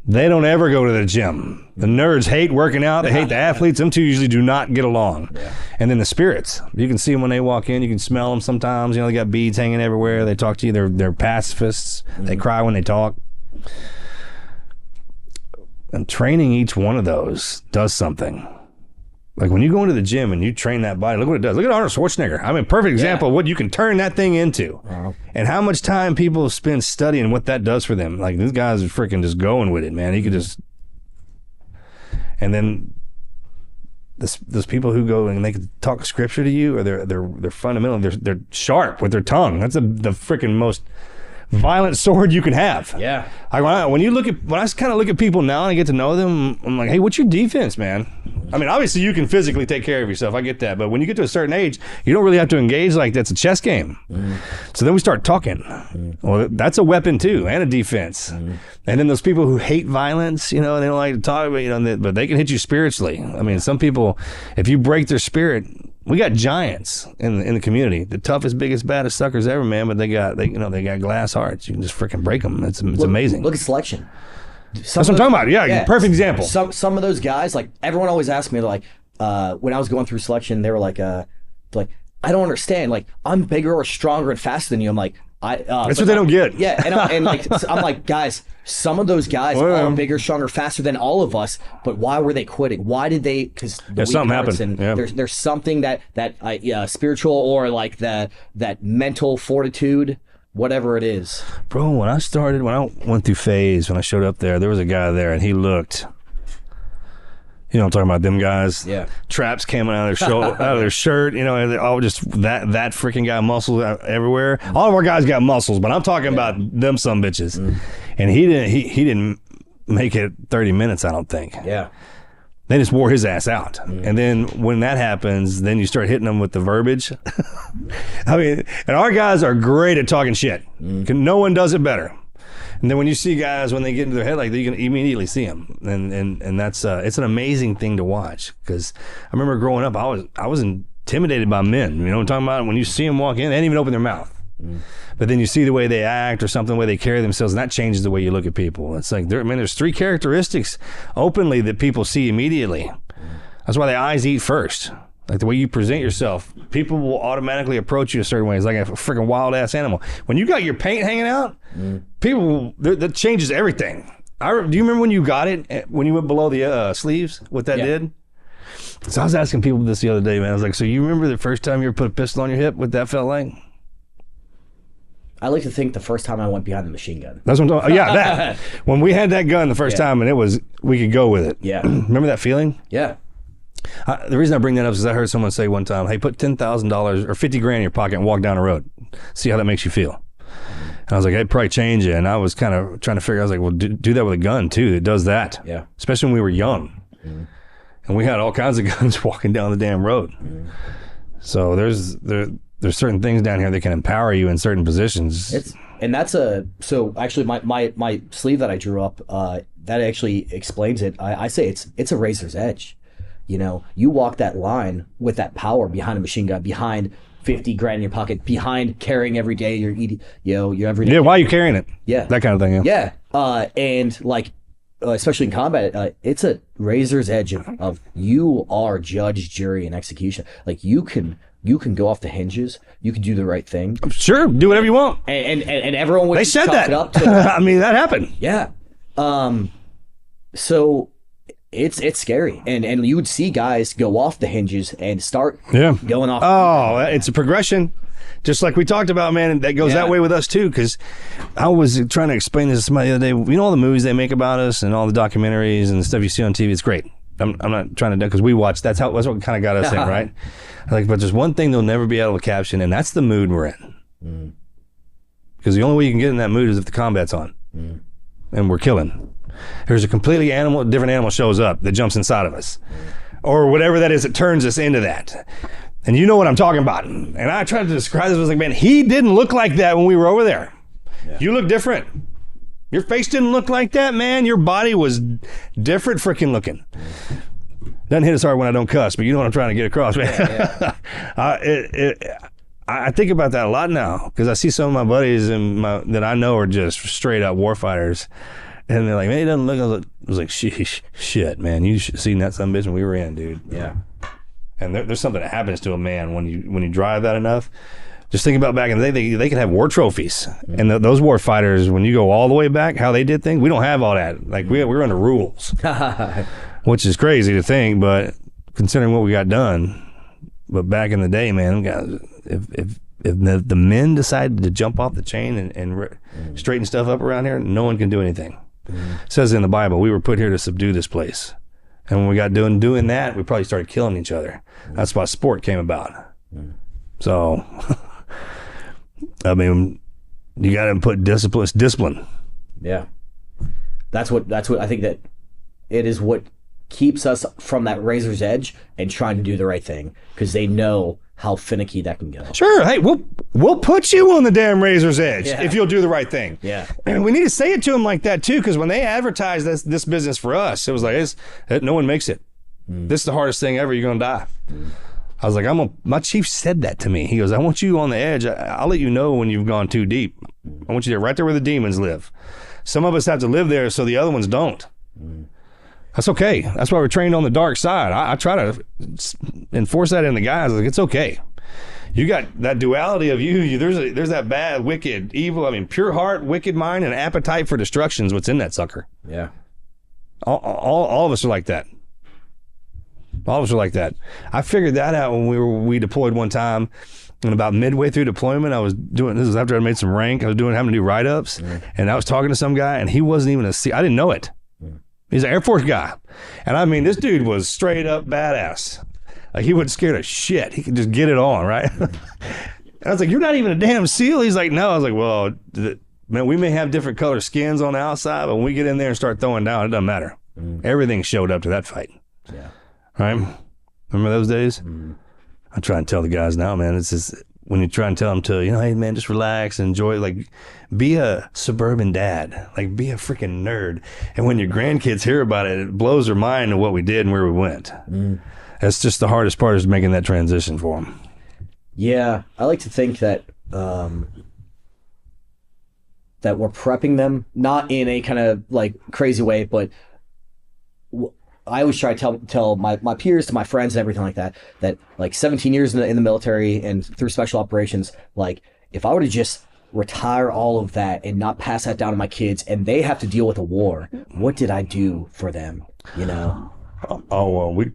They don't ever go to the gym. The nerds hate working out. They hate the athletes. Them two usually do not get along. Yeah. And then the spirits. You can see them when they walk in. You can smell them sometimes. You know, they got beads hanging everywhere. They talk to you. They're pacifists. They cry when they talk. And training each one of those does something. Like when you go into the gym and you train that body, look what it does. Look at Arnold Schwarzenegger. I mean, perfect example of what you can turn that thing into. And how much time people spend studying what that does for them. Like, these guys are freaking just going with it, man. He could just... And then those people who go and they can talk scripture to you, or they're fundamental, they're sharp with their tongue. That's the freaking most violent sword you can have. Yeah. When I kind of look at people now and I get to know them, I'm like, hey, what's your defense, man? I mean, obviously you can physically take care of yourself. I get that. But when you get to a certain age, you don't really have to engage like that's a chess game. So then we start talking. Well, that's a weapon too, and a defense. And then those people who hate violence, you know, they don't like to talk about, you know, but they can hit you spiritually. I mean, some people, if you break their spirit, we got giants in the community, the toughest, biggest, baddest suckers ever, man. But they got glass hearts. You can just freaking break them. It's amazing. Look at Selection. That's what I'm talking about. Yeah, perfect example. Some of those guys, like, everyone always asked me, like, when I was going through Selection, they were like, I don't understand. Like, I'm bigger or stronger and faster than you. I'm like, that's what they don't get. Yeah, and like, I'm like, guys, some of those guys are bigger, stronger, faster than all of us. But why were they quitting? Why did they? Because something happened. And there's something that spiritual or like that mental fortitude. Whatever it is. Bro, when I went through phase, when I showed up there was a guy there and he looked, you know what I'm talking about, them guys? Yeah. Traps came out of their shirt, you know, and all just that freaking guy, muscles everywhere. All of our guys got muscles, but I'm talking about them some bitches. And he didn't make it 30 minutes, I don't think. Yeah. They just wore his ass out. And then when that happens, then you start hitting them with the verbiage. I mean, and our guys are great at talking shit. No one does it better. And then when you see guys, when they get into their head like that, you can immediately see them. And that's, it's an amazing thing to watch. Because I remember growing up, I was intimidated by men. You know what I'm talking about? When you see them walk in, they didn't even open their mouth. But then you see the way they act or something, the way they carry themselves, and that changes the way you look at people. It's like, there's 3 characteristics openly that people see immediately. That's why the eyes eat first. Like the way you present yourself, people will automatically approach you a certain way. It's like a freaking wild ass animal. When you got your paint hanging out, people, that changes everything. Do you remember when you got it, when you went below the sleeves, what that did? So I was asking people this the other day, man. I was like, so you remember the first time you ever put a pistol on your hip, what that felt like? I like to think the first time I went behind the machine gun. That's what I'm talking about. Yeah, that. When we had that gun the first time and we could go with it. Yeah. Remember that feeling? Yeah. The reason I bring that up is I heard someone say one time, hey, put $10,000 or 50 grand in your pocket and walk down the road. See how that makes you feel. And I was like, it'd probably change you. And I was kind of trying to figure, I was like, well, do that with a gun too. It does that. Yeah. Especially when we were young. and we had all kinds of guns walking down the damn road. So there's certain things down here that can empower you in certain positions. So actually my sleeve that I drew up, that actually explains it. I say it's a razor's edge. You know, you walk that line with that power behind a machine gun, behind 50 grand in your pocket, behind carrying every day you're eating, your everyday. Yeah, why are you carrying it? Yeah. That kind of thing. Yeah. And like, especially in combat, it's a razor's edge of you are judge, jury, and execution. Like you can go off the hinges. You can do the right thing. Sure, do whatever you want. And everyone would they said chalk that. It up to, I mean, that happened. Yeah. So it's scary, and you would see guys go off the hinges and start going off. Oh, it's a progression. Just like we talked about, man, and that goes that way with us too. Because I was trying to explain this to somebody the other day. You know all the movies they make about us and all the documentaries and the stuff you see on TV. It's great. I'm not trying to do because we watch. That's what kind of got us in, right? Like, but there's one thing they'll never be able to caption, and that's the mood we're in. Because the only way you can get in that mood is if the combat's on, and we're killing. There's a completely different animal shows up that jumps inside of us, or whatever that is that turns us into that. And you know what I'm talking about. And I tried to describe this. I was like, man, he didn't look like that when we were over there. Yeah. You look different. Your face didn't look like that, man. Your body was different freaking looking. Doesn't hit as hard when I don't cuss, but you know what I'm trying to get across, man. Yeah. I think about that a lot now because I see some of my buddies that I know are just straight up warfighters. And they're like, man, he doesn't look. I was like, shit, man. You should have seen that son of a bitch when we were in, dude. Yeah. And there's something that happens to a man when you drive that enough. Just think about back in the day, they could have war trophies. And those war fighters, when you go all the way back, how they did things, we don't have all that. Like, we're under rules, which is crazy to think, but considering what we got done. But back in the day, man, if the men decided to jump off the chain and straighten stuff up around here, no one can do anything. It says in the Bible, we were put here to subdue this place. And when we got doing that, we probably started killing each other. That's why sport came about. So, I mean, you got to put discipline. Yeah, that's what I think that it is what keeps us from that razor's edge and trying to do the right thing because they know how finicky that can go. Sure, hey, we'll put you on the damn razor's edge if you'll do the right thing. Yeah, and we need to say it to them like that too, because when they advertised this business for us, it was like no one makes it. This is the hardest thing ever. You're gonna die. I was like, my chief said that to me. He goes, I want you on the edge. I'll let you know when you've gone too deep. I want you there, right there where the demons live. Some of us have to live there so the other ones don't. That's okay. That's why we're trained on the dark side. I try to enforce that in the guys. Like, it's okay. You got that duality of you. There's that bad, wicked, evil. I mean, pure heart, wicked mind, and appetite for destruction is what's in that sucker. Yeah. All of us are like that. All of us are like that. I figured that out when we deployed one time. And about midway through deployment, I was doing, this was after I made some rank. I was having to do write-ups. And I was talking to some guy, and he wasn't even I didn't know it. He's an Air Force guy. And I mean, this dude was straight up badass. Like, he wasn't scared of shit. He could just get it on, right? And I was like, you're not even a damn SEAL? He's like, no. I was like, well, man, we may have different color skins on the outside, but when we get in there and start throwing down, it doesn't matter. Everything showed up to that fight. Yeah. Right? Remember those days? I try and tell the guys now, man, it's just, when you try and tell them to, hey, man, just relax and enjoy, like, be a suburban dad. Like, be a freaking nerd. And when your grandkids hear about it, it blows their mind to what we did and where we went. That's just the hardest part, is making that transition for them. Yeah, I like to think that that we're prepping them, not in a kind of, like, crazy way, but I always try to tell my peers, to my friends and everything like that, like 17 years in the military and through special operations, like, if I were to just retire all of that and not pass that down to my kids and they have to deal with a war, what did I do for them, Oh, well, we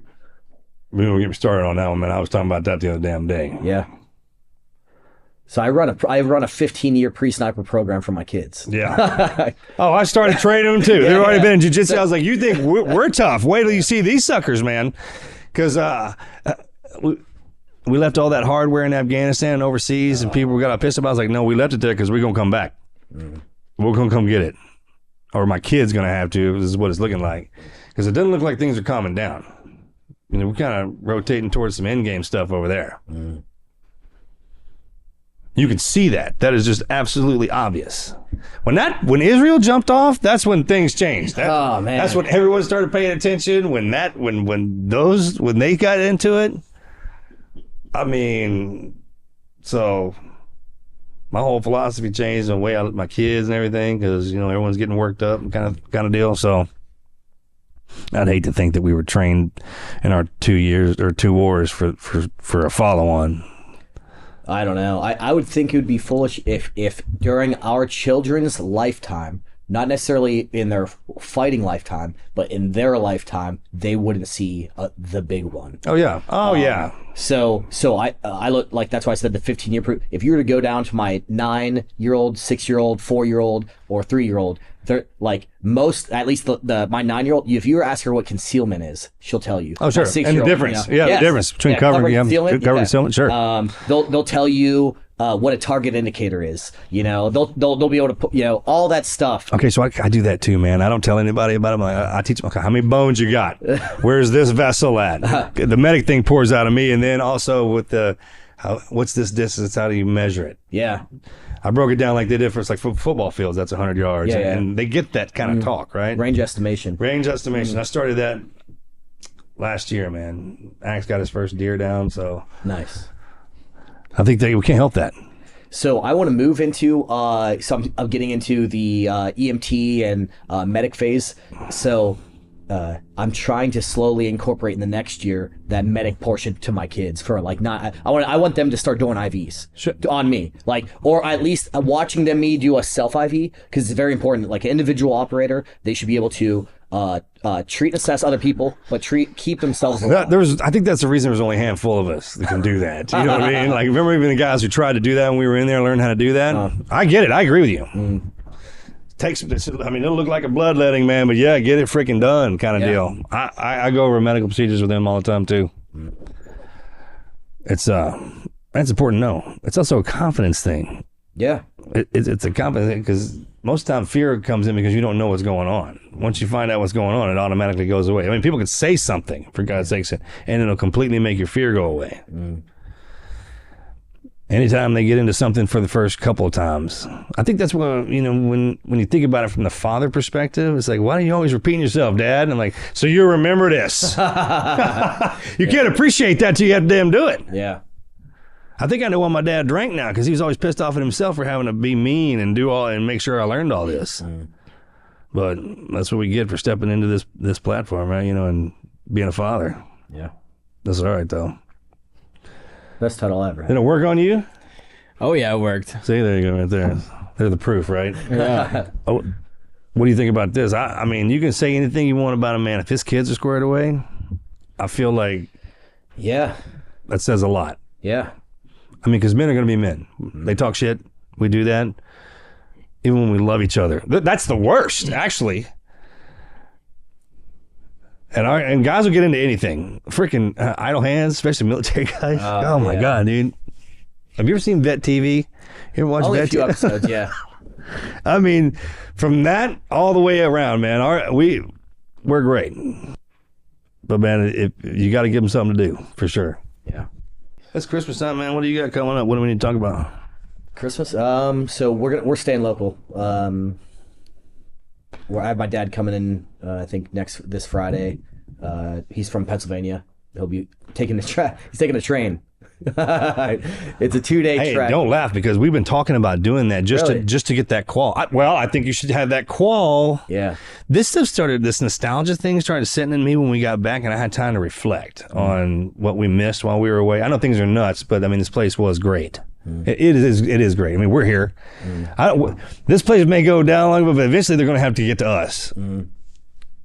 don't get me started on that one, man. I was talking about that the other damn day. Yeah. So I run a 15-year pre-sniper program for my kids. Yeah. Oh, I started training them too. They've already been in jiu-jitsu. I was like, you think we're tough? Wait till you see these suckers, man. Because we left all that hardware in Afghanistan and overseas, and people got pissed about it. I was like, no, we left it there because we're going to come back. We're going to come get it. Or my kid's going to have to. This is what it's looking like. Because it doesn't look like things are calming down. we're kind of rotating towards some end game stuff over there. You can see that. That is just absolutely obvious. When Israel jumped off, that's when things changed. Oh man, that's when everyone started paying attention. When they got into it, I mean, so my whole philosophy changed on the way I look at my kids and everything, because everyone's getting worked up and kind of deal. So I'd hate to think that we were trained in our 2 years or 2 wars for a follow-on. I don't know. I would think it would be foolish if during our children's lifetime, not necessarily in their fighting lifetime, but in their lifetime, they wouldn't see the big one. Oh yeah. Yeah. So I look like, that's why I said the 15-year proof. If you were to go down to my 9-year-old, 6-year-old, 4-year-old, or 3-year-old, they're like most, at least my 9-year-old. If you were to ask her what concealment is, she'll tell you. Oh sure, and the difference, the difference between covering and concealment, sure. They'll tell you what a target indicator is. They'll be able to put all that stuff. Okay, so I do that too, man. I don't tell anybody about it. I teach them. Okay, how many bones you got? Where's this vessel at? The medic thing pours out of me, and then also with what's this distance? How do you measure it? Yeah. I broke it down like they did for football fields. That's 100 yards. And they get that kind of talk, right? Range estimation. I started that last year, man. Axe got his first deer down, so. Nice. I think we can't help that. So I want to move into some of getting into the EMT and medic phase. So I'm trying to slowly incorporate in the next year that medic portion to my kids for I want them to start doing IVs on me, or at least watching me do a self IV, because it's very important. Like an individual operator, they should be able to treat and assess other people, but keep themselves alive. I think that's the reason there's only a handful of us that can do that. You know what I mean? Like, remember even the guys who tried to do that when we were in there, learned how to do that? I get it. I agree with you. It'll look like a bloodletting, man, but yeah, get it freaking done kind of deal. I go over medical procedures with them all the time too. It's that's important to know. It's also a confidence thing. Yeah. It's a confidence thing, because most of the time fear comes in because you don't know what's going on. Once you find out what's going on, it automatically goes away. I mean, people can say something, for God's sakes, and it'll completely make your fear go away. Anytime they get into something for the first couple of times, I think that's when you think about it from the father perspective, it's like, why don't you always repeat yourself, Dad? And I'm like, so you remember this. You can't appreciate that till you have to damn do it. Yeah. I think I know why my dad drank now, because he was always pissed off at himself for having to be mean and do all and make sure I learned all this. But that's what we get for stepping into this platform, right? And being a father. Yeah. That's all right, though. Best title ever. Did it work on you? Oh yeah, it worked. See, there you go, right there. They're the proof, right? Yeah. What do you think about this? I mean, you can say anything you want about a man. If his kids are squared away, I feel like that says a lot. Yeah. I mean, because men are going to be men. They talk shit. We do that. Even when we love each other. That's the worst, actually. And guys will get into anything. Freaking idle hands, especially military guys. Oh my God, dude. Have you ever seen Vet TV? You ever watch Only Vet a few TV? episodes, yeah. I mean, from that all the way around, man, we're great. But man, you got to give them something to do, for sure. Yeah. It's Christmas time, man. What do you got coming up? What do we need to talk about? Christmas. So we're staying local. I have my dad coming in. I think this Friday. He's from Pennsylvania. He'll be taking he's taking a train. It's a 2-day trek. Hey, don't laugh, because we've been talking about doing that just to get that qual. I think you should have that qual. Yeah. This nostalgia thing started sitting in me when we got back, and I had time to reflect on what we missed while we were away. I know things are nuts, but I mean, this place was great. It is great. I mean, we're here. This place may go down long, but eventually they're going to have to get to us.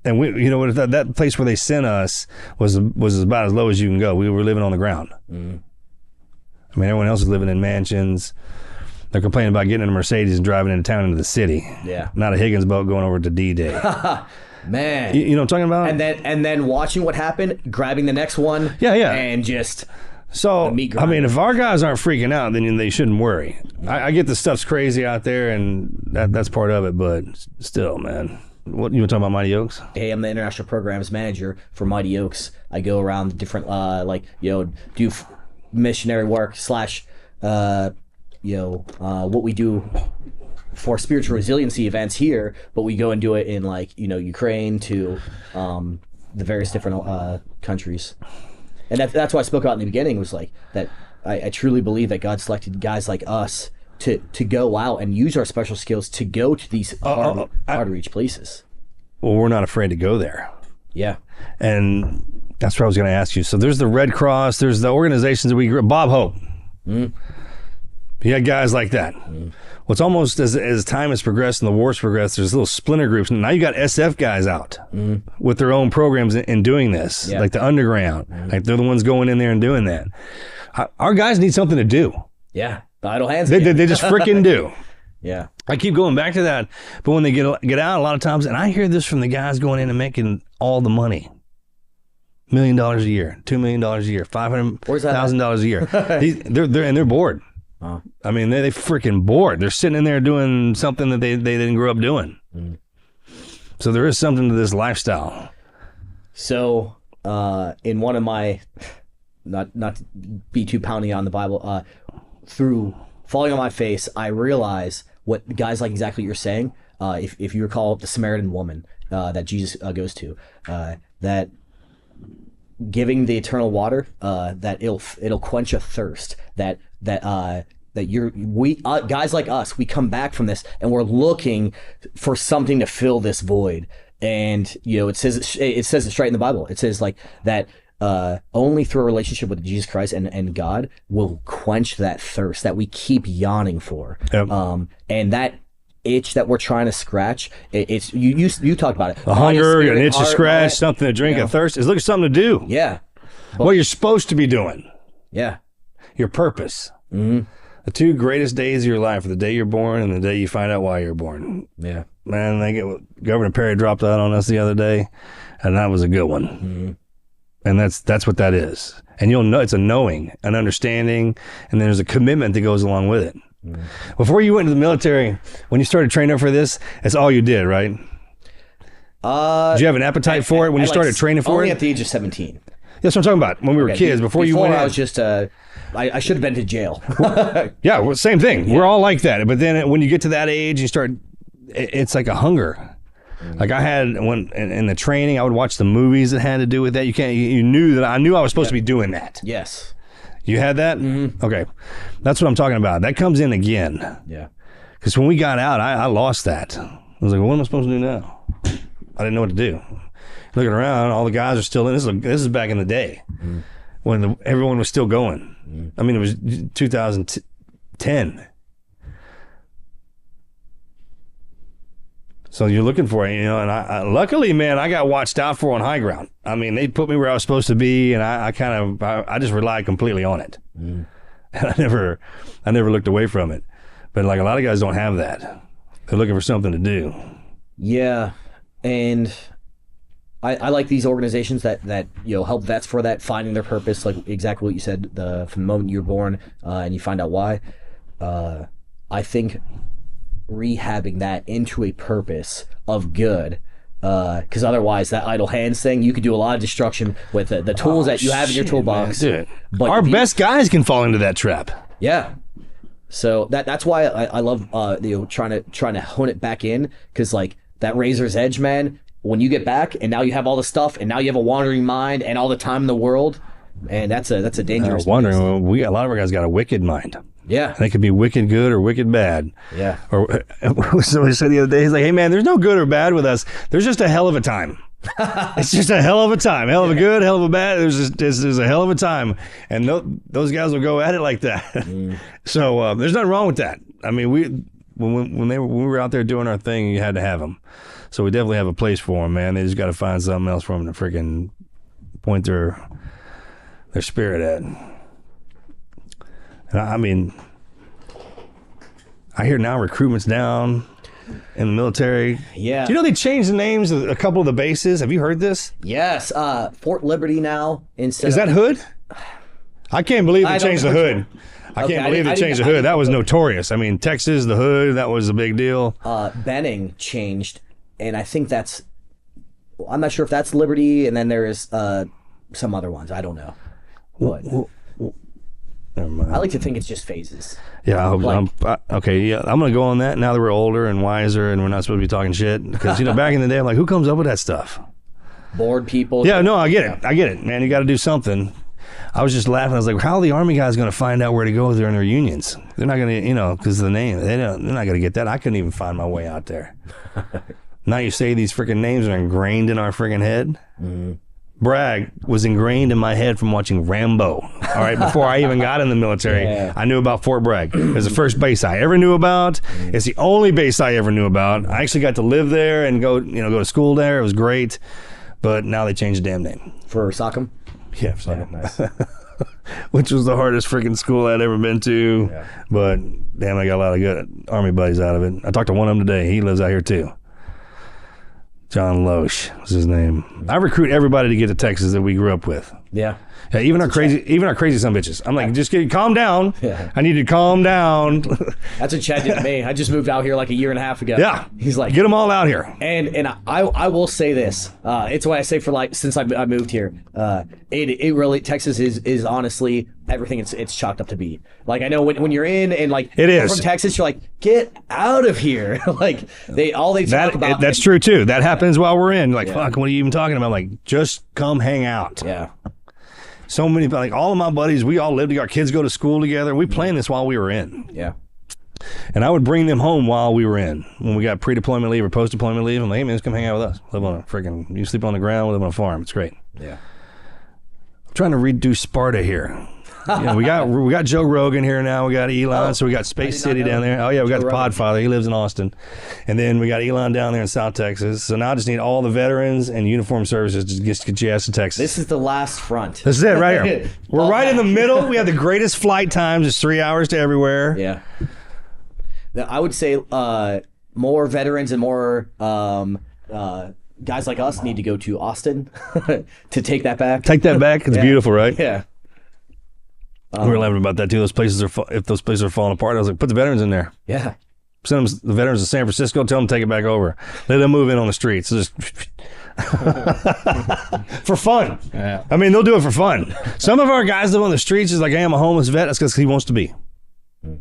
And we, that place where they sent us was about as low as you can go. We were living on the ground. I mean, everyone else is living in mansions. They're complaining about getting in a Mercedes and driving into town into the city. Yeah. Not a Higgins boat going over to D-Day. Man. You know what I'm talking about? And then watching what happened, grabbing the next one. Yeah. And just... So, I mean, if our guys aren't freaking out, then they shouldn't worry. I get the stuff's crazy out there, and that's part of it, but still, man. What you were talking about, Mighty Oaks? Hey, I'm the international programs manager for Mighty Oaks. I go around different, do missionary work / what we do for spiritual resiliency events here, but we go and do it in Ukraine to the various different countries. And that's what I spoke about in the beginning, was like that I truly believe that God selected guys like us to go out and use our special skills to go to these hard to reach places. Well, we're not afraid to go there. Yeah. And that's what I was going to ask you. So there's the Red Cross, there's the organizations that we grew, Bob Hope. You had guys like that. Well, it's almost as time has progressed and the war's progressed, there's little splinter groups. Now you got SF guys out with their own programs in doing this, like the underground. Like they're the ones going in there and doing that. Our guys need something to do. Yeah, the idle hands. They just freaking do. Yeah. I keep going back to that, but when they get out a lot of times, and I hear this from the guys going in and making all the money. $1 million a year, $2 million a year, $500,000 a year. They're bored. Oh. I mean, they freaking bored. They're sitting in there doing something that they didn't grow up doing. So there is something to this lifestyle. So in one of my, not to be too pounding on the Bible, through falling on my face, I realize what guys like exactly what you're saying. If you recall the Samaritan woman that Jesus goes to, that giving the eternal water, that it'll quench a thirst. That guys like us, we come back from this and we're looking for something to fill this void. And it says it straight in the Bible. It says like that only through a relationship with Jesus Christ and God will quench that thirst that we keep yawning for. Yep. And that itch that we're trying to scratch, it's you talked about it. A hunger, an itch to scratch, mind, something to drink, a thirst. Is looking for something to do. Yeah. What you're supposed to be doing. Yeah. Your purpose. The two greatest days of your life are the day you're born and the day you find out why you're born. Yeah. Man, Governor Perry dropped that on us the other day, and that was a good one. And that's what that is. And you'll know it's a knowing, an understanding, and then there's a commitment that goes along with it. Before you went into the military, when you started training for this, that's all you did, right? Did you have an appetite for it when you started training for it? Only at the age of 17. That's what I'm talking about. When we were kids, before you went in. I was just, I should have been to jail. Yeah, well, same thing. Yeah. We're all like that. But then when you get to that age, you start, it's like a hunger. Like I had in the training, I would watch the movies that had to do with that. You knew that I knew I was supposed to be doing that. Yes. You had that? Okay. That's what I'm talking about. That comes in again. Yeah. Because when we got out, I lost that. I was like, well, what am I supposed to do now? I didn't know what to do. Looking around, all the guys are still in. This is back in the day when everyone was still going. I mean, it was 2010. So you're looking for it, and I luckily, man, I got watched out for on high ground. I mean, they put me where I was supposed to be, and I just relied completely on it. And I never looked away from it. But like a lot of guys don't have that. They're looking for something to do. Yeah. And I like these organizations that help vets for that, finding their purpose, like exactly what you said, from the moment you're born and you find out why. I think rehabbing that into a purpose of good, because otherwise that idle hands thing, you could do a lot of destruction with the tools that you have in your toolbox. Man, but our best guys can fall into that trap. Yeah. So that's why I love trying to hone it back in, because like that razor's edge, man, when you get back and now you have all the stuff and now you have a wandering mind and all the time in the world, and that's a dangerous wandering. A lot of our guys got a wicked mind. Yeah. They could be wicked good or wicked bad. Yeah. Or somebody said the other day, he's like, hey man, there's no good or bad with us. There's just a hell of a time. It's just a hell of a time. Hell of a good, hell of a bad. There's a hell of a time. And those guys will go at it like that. So there's nothing wrong with that. I mean, when we were out there doing our thing, you had to have them. So we definitely have a place for them, man. They just got to find something else for them to freaking point their spirit at. And I mean, I hear now recruitment's down in the military. Yeah. Do you know they changed the names of a couple of the bases? Have you heard this? Yes. Fort Liberty now instead. Is that Hood? I can't believe they changed the Hood. I can't believe they changed the Hood. That was notorious. I mean, Texas, the Hood, that was a big deal. Benning changed and I think that's, I'm not sure if that's liberty, and then there is some other ones. I don't know. But Never mind. I like to think it's just phases. Yeah, I'm gonna go on that now that we're older and wiser and we're not supposed to be talking shit, because back in the day I'm like, who comes up with that stuff? Bored people. Yeah, no, I get it, man. You got to do something. I was just laughing. I was like, how are the Army guys going to find out where to go during their unions? They're not going to, because of the name. They're not going to get that. I couldn't even find my way out there. Now you say these freaking names are ingrained in our freaking head. Mm-hmm. Bragg was ingrained in my head from watching Rambo. All right, before I even got in the military, I knew about Fort Bragg. It was the first base I ever knew about. It's the only base I ever knew about. I actually got to live there and go to school there. It was great. But now they changed the damn name. For Sockham? Yeah, for Sockham. Nice. Which was the hardest freaking school I'd ever been to. Yeah. But damn, I got a lot of good Army buddies out of it. I talked to one of them today. He lives out here too. John Loesch was his name. I recruit everybody to get to Texas that we grew up with. Yeah. Yeah, even our crazy son of bitches. I'm like, just calm down. Yeah. I need to calm down. That's what Chad did to me. I just moved out here like a year and a half ago. Yeah. He's like, get them all out here. And I will say this. It's why I say since I moved here, it really, Texas is honestly everything it's chalked up to be. Like, I know when you're in and like it is from Texas, you're like, get out of here. Like they talk about. That's true too. That happens while we're in. Like, fuck, what are you even talking about? Like, just come hang out. Yeah. So many, like all of my buddies, we all lived together. Our kids go to school together. We planned this while we were in. Yeah. And I would bring them home while we were in. When we got pre-deployment leave or post-deployment leave, I'm like, hey man, just come hang out with us. Live on a freaking, you sleep on the ground, we live on a farm. It's great. Yeah. I'm trying to redo Sparta here. We got Joe Rogan here now. We got Elon, so we got Space City down there. Oh yeah, we got the Podfather. He lives in Austin, and then we got Elon down there in South Texas. So now I just need all the veterans and uniform services to get your ass to Texas. This is the last front. This is it right here. We're right in the middle. We have the greatest flight times. It's 3 hours to everywhere. Yeah. Now, I would say more veterans and more guys like us need to go to Austin to take that back. Take that back. It's beautiful, right? Yeah. We were laughing about that too. If those places are falling apart, I was like, put the veterans in there. Yeah. Send them, the veterans to San Francisco. Tell them to take it back over. Let them move in on the streets. Just for fun. Yeah. I mean, they'll do it for fun. Some of our guys live on the streets. Is like, hey, I'm a homeless vet. That's because he wants to be. I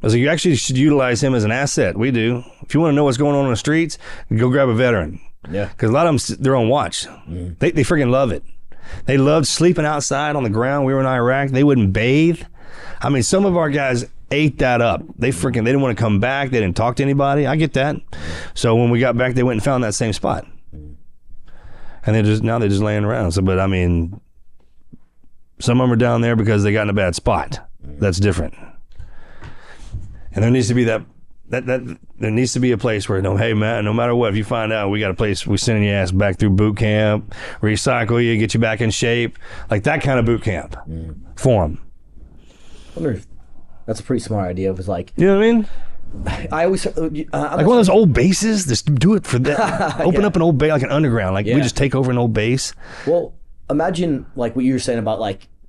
was like, you actually should utilize him as an asset. We do. If you want to know what's going on the streets, go grab a veteran. Yeah. Because a lot of them, they're on watch. They freaking love it. They loved sleeping outside on the ground. We were in Iraq. They wouldn't bathe. I mean, some of our guys ate that up. They didn't want to come back. They didn't talk to anybody. I get that. So when we got back, they went and found that same spot. And they're just laying around. So, but I mean, some of them are down there because they got in a bad spot. That's different. And there needs to be there needs to be a place where, hey man, no matter what, if you find out, we got a place, we sending your ass back through boot camp, recycle you, get you back in shape, like that kind of boot camp for them. I wonder if that's a pretty smart idea. It was like, you know what I mean? I always like one of those old bases. Just do it for that. Open up an old base, like an underground. Like we just take over an old base. Well, imagine like what you were saying about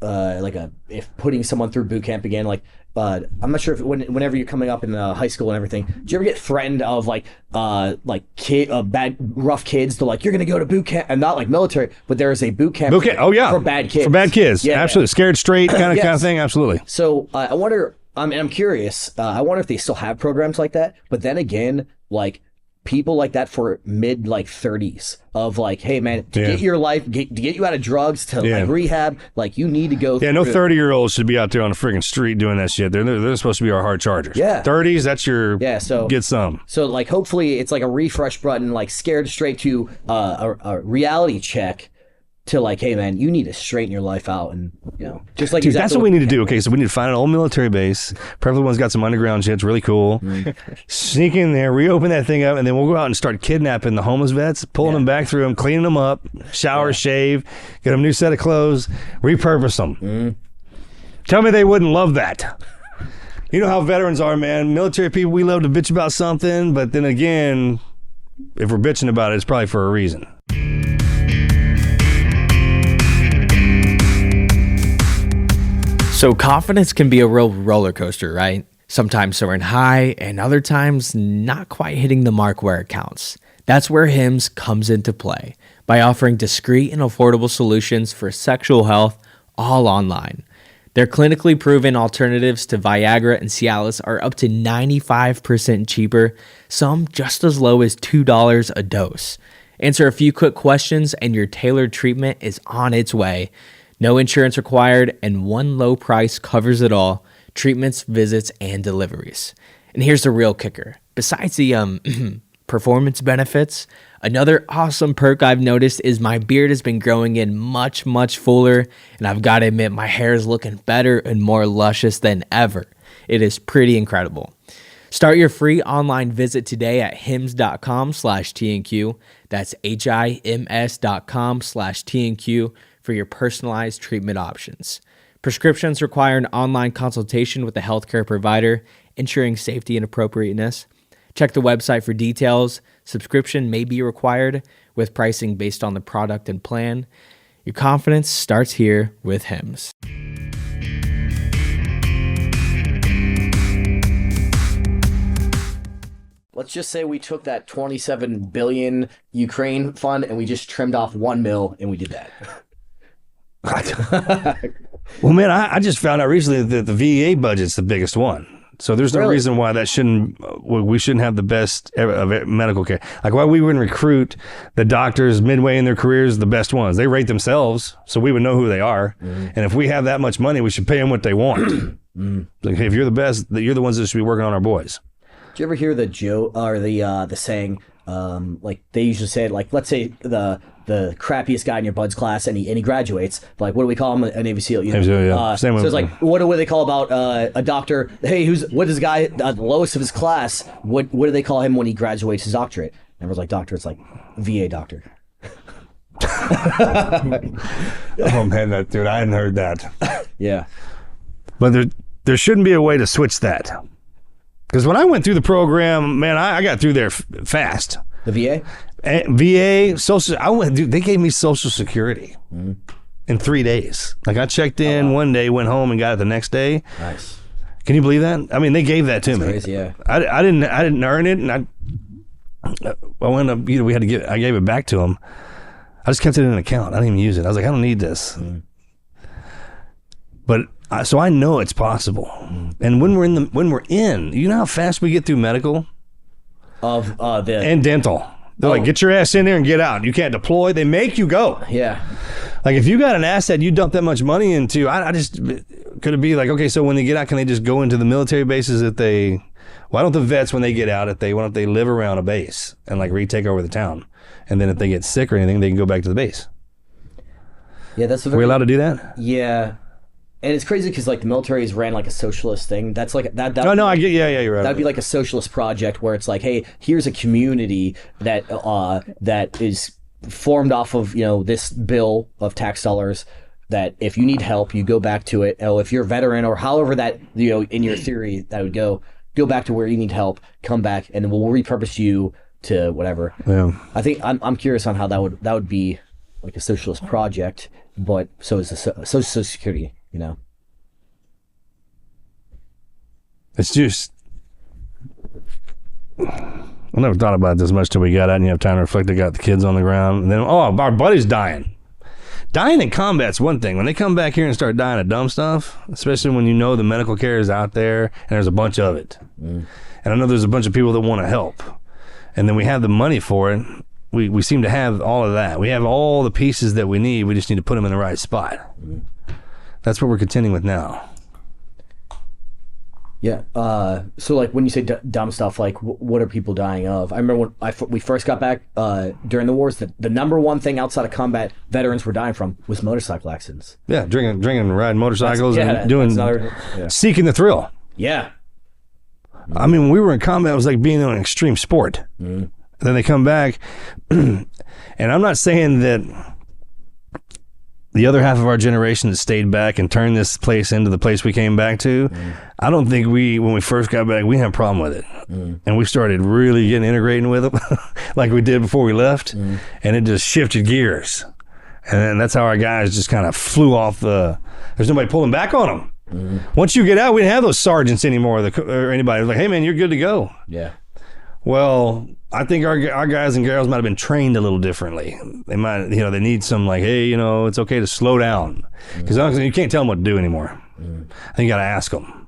if putting someone through boot camp again, like. I'm not sure if whenever you're coming up in high school and everything, do you ever get threatened of bad rough kids to like, you're gonna go to boot camp, and not like military, but there is a boot camp. For bad kids. For bad kids, yeah, absolutely. Yeah. Scared straight kind of thing, absolutely. So I wonder. I'm curious. I wonder if they still have programs like that. But then again, like people like that for mid 30s of like, hey man, to get your life, to get you out of drugs, to like rehab, like you need to go. Yeah, no 30-year-olds should be out there on the friggin' street doing that shit. They're supposed to be our hard chargers. Yeah, 30s, that's your get some. So like hopefully it's like a refresh button, like scared straight to a reality check. To like, hey man, you need to straighten your life out, and just like that's what we need to do. Okay, so we need to find an old military base, preferably one's got some underground shit. It's really cool. Sneak in there, reopen that thing up, and then we'll go out and start kidnapping the homeless vets, pulling them back through them, cleaning them up, shower, shave, get them a new set of clothes, repurpose them. Tell me they wouldn't love that. You know how veterans are, man. Military people, we love to bitch about something, but then again, if we're bitching about it, it's probably for a reason. So confidence can be a real roller coaster, right? Sometimes soaring high and other times not quite hitting the mark where it counts. That's where HIMS comes into play by offering discreet and affordable solutions for sexual health all online. Their clinically proven alternatives to Viagra and Cialis are up to 95% cheaper, some just as low as $2 a dose. Answer a few quick questions and your tailored treatment is on its way. No insurance required and one low price covers it all: treatments, visits, and deliveries. And here's the real kicker. Besides the performance benefits, another awesome perk I've noticed is my beard has been growing in much, much fuller, and I've got to admit my hair is looking better and more luscious than ever. It is pretty incredible. Start your free online visit today at hims.com/TNQ. That's HIMS.com/TNQ for your personalized treatment options. Prescriptions require an online consultation with a healthcare provider, ensuring safety and appropriateness. Check the website for details. Subscription may be required with pricing based on the product and plan. Your confidence starts here with HIMS. Let's just say we took that 27 billion Ukraine fund and we just trimmed off 1 mil and we did that. Well, man, I just found out recently that the VA budget's the biggest one. So there's no reason why we shouldn't have the best of medical care. Like why we wouldn't recruit the doctors midway in their careers, the best ones. They rate themselves, so we would know who they are. And if we have that much money, we should pay them what they want. Like, hey, if you're the best, you're the ones that should be working on our boys. Do you ever hear the joke or the saying? Like they usually say, like, let's say the crappiest guy in your bud's class and he graduates. Like, what do we call him? A Navy SEAL. You know? Navy SEAL, yeah. So it's like, what do they call about a doctor? Hey, what is the guy the lowest of his class? What do they call him when he graduates his doctorate? And everyone's like, doctor. It's like VA doctor. Oh man, dude, I hadn't heard that. Yeah, but there shouldn't be a way to switch that. Because when I went through the program, man, I got through there fast. The VA? VA, they gave me Social Security in 3 days. Like I checked in one day, went home, and got it the next day. Nice. Can you believe that? I mean, they gave that to me. Crazy, yeah. I didn't earn it, and I went up. You know, I gave it back to them. I just kept it in an account. I didn't even use it. I was like, I don't need this. But so I know it's possible. And when we're in, you know how fast we get through medical and dental. They're like, get your ass in there and get out. You can't deploy. They make you go. Yeah. Like if you got an asset you dump that much money into, I just could it be like, okay, so when they get out, can they just go into the military bases why don't the vets when they get out, why don't they live around a base and like retake over the town? And then if they get sick or anything, they can go back to the base. Yeah, that's Are we allowed to do that? Yeah. And it's crazy because like the military is ran like a socialist thing. That's like that. Oh no, I get. Yeah, you're right. That'd be like a socialist project where it's like, hey, here's a community that is formed off of this bill of tax dollars. That if you need help, you go back to it. Oh, if you're a veteran or however that in your theory that would go back to where you need help, come back, and then we'll repurpose you to whatever. Yeah. I think I'm curious on how that would be like a socialist project, but so is the Social Security. It's just I never thought about it this much till we got out and you have time to reflect. I got the kids on the ground and then our buddy's dying in combat's one thing. When they come back here and start dying of dumb stuff, especially when the medical care is out there and there's a bunch of it, and I know there's a bunch of people that want to help, and then we have the money for it. We seem to have all of that. We have all the pieces that we need. We just need to put them in the right spot. That's what we're contending with now. Yeah. So like when you say dumb stuff, like what are people dying of? I remember when we first got back during the wars, the number one thing outside of combat veterans were dying from was motorcycle accidents. Yeah, drinking, riding motorcycles, seeking the thrill. Yeah. I mean, when we were in combat, it was like being in an extreme sport. Then they come back, and I'm not saying that the other half of our generation that stayed back and turned this place into the place we came back to, I don't think when we first got back, we had a problem with it. And we started really getting integrating with them like we did before we left, and it just shifted gears. And that's how our guys just kind of flew off there's nobody pulling back on them. Once you get out, we didn't have those sergeants anymore or anybody. Like, hey man, you're good to go. Yeah. Well, I think our guys and girls might have been trained a little differently. They might, they need some like, hey, it's okay to slow down, because you can't tell them what to do anymore. I think you got to ask them,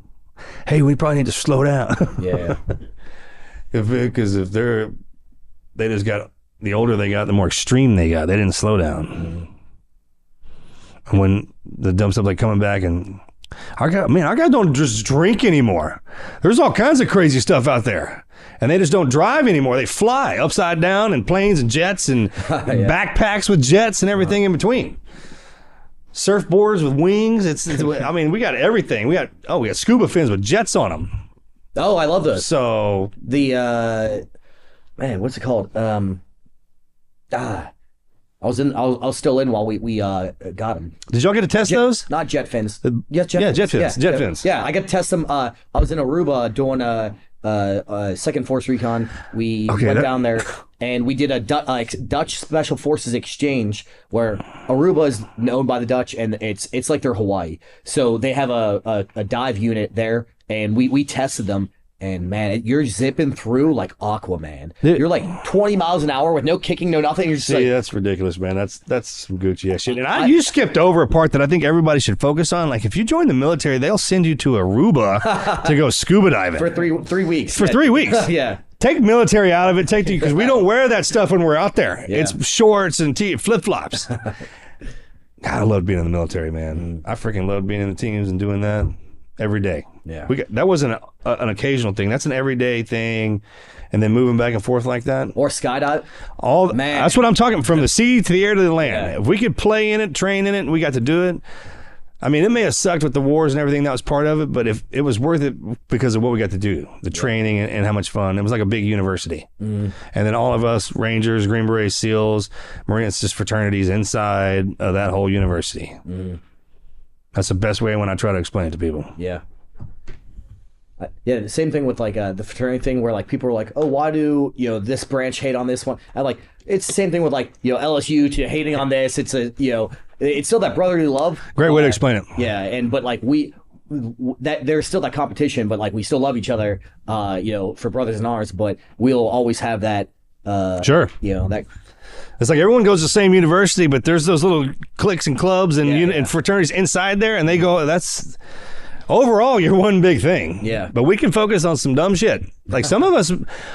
hey, we probably need to slow down. Yeah. Because if they just got, the older they got, the more extreme they got. They didn't slow down. And when the dumb stuff like coming back, and our guys don't just drink anymore. There's all kinds of crazy stuff out there. And they just don't drive anymore. They fly upside down in planes and jets and backpacks with jets and everything in between. Surfboards with wings. We got everything. We got scuba fins with jets on them. Oh, I love those. So the what's it called? I was still in while we got them. Did y'all get to test those? Not jet fins. Jet fins. Yeah, I got to test them. I was in Aruba doing second force recon. We went down there and we did a Dutch special forces exchange, where Aruba is known by the Dutch, and it's like their Hawaii. So they have a dive unit there, and we tested them. And man, you're zipping through like Aquaman. You're like 20 miles an hour with no kicking, no nothing. You're just that's ridiculous, man. That's some Gucci ass shit. And you skipped over a part that I think everybody should focus on. Like, if you join the military, they'll send you to Aruba to go scuba diving for 3 weeks. For 3 weeks, yeah. Take military out of it. Because we don't wear that stuff when we're out there. Yeah. It's shorts and flip flops. God, I love being in the military, man. I freaking love being in the teams and doing that every day. Yeah, that wasn't an occasional thing. That's an everyday thing, and then moving back and forth like that. Or skydive. Man, that's what I'm talking. From the sea to the air to the land. Yeah. If we could play in it, train in it, and we got to do it. I mean, it may have sucked with the wars and everything that was part of it, but if it was worth it because of what we got to do, the training and how much fun. It was like a big university. And then all of us, Rangers, Green Berets, SEALs, Marines, just fraternities inside of that whole university. That's the best way when I try to explain it to people. Yeah. The same thing with like the fraternity thing, where like people are like, oh, why do this branch hate on this one? I like, it's the same thing with like LSU to hating on this. It's it's still that brotherly love. Great way to explain it. Yeah, but like that there's still that competition, but like we still love each other, for brothers in arms. But we'll always have that. Sure. That. It's like everyone goes to the same university, but there's those little cliques and clubs and fraternities inside there, and they go, that's... Overall, you're one big thing. Yeah. But we can focus on some dumb shit. Like some of us,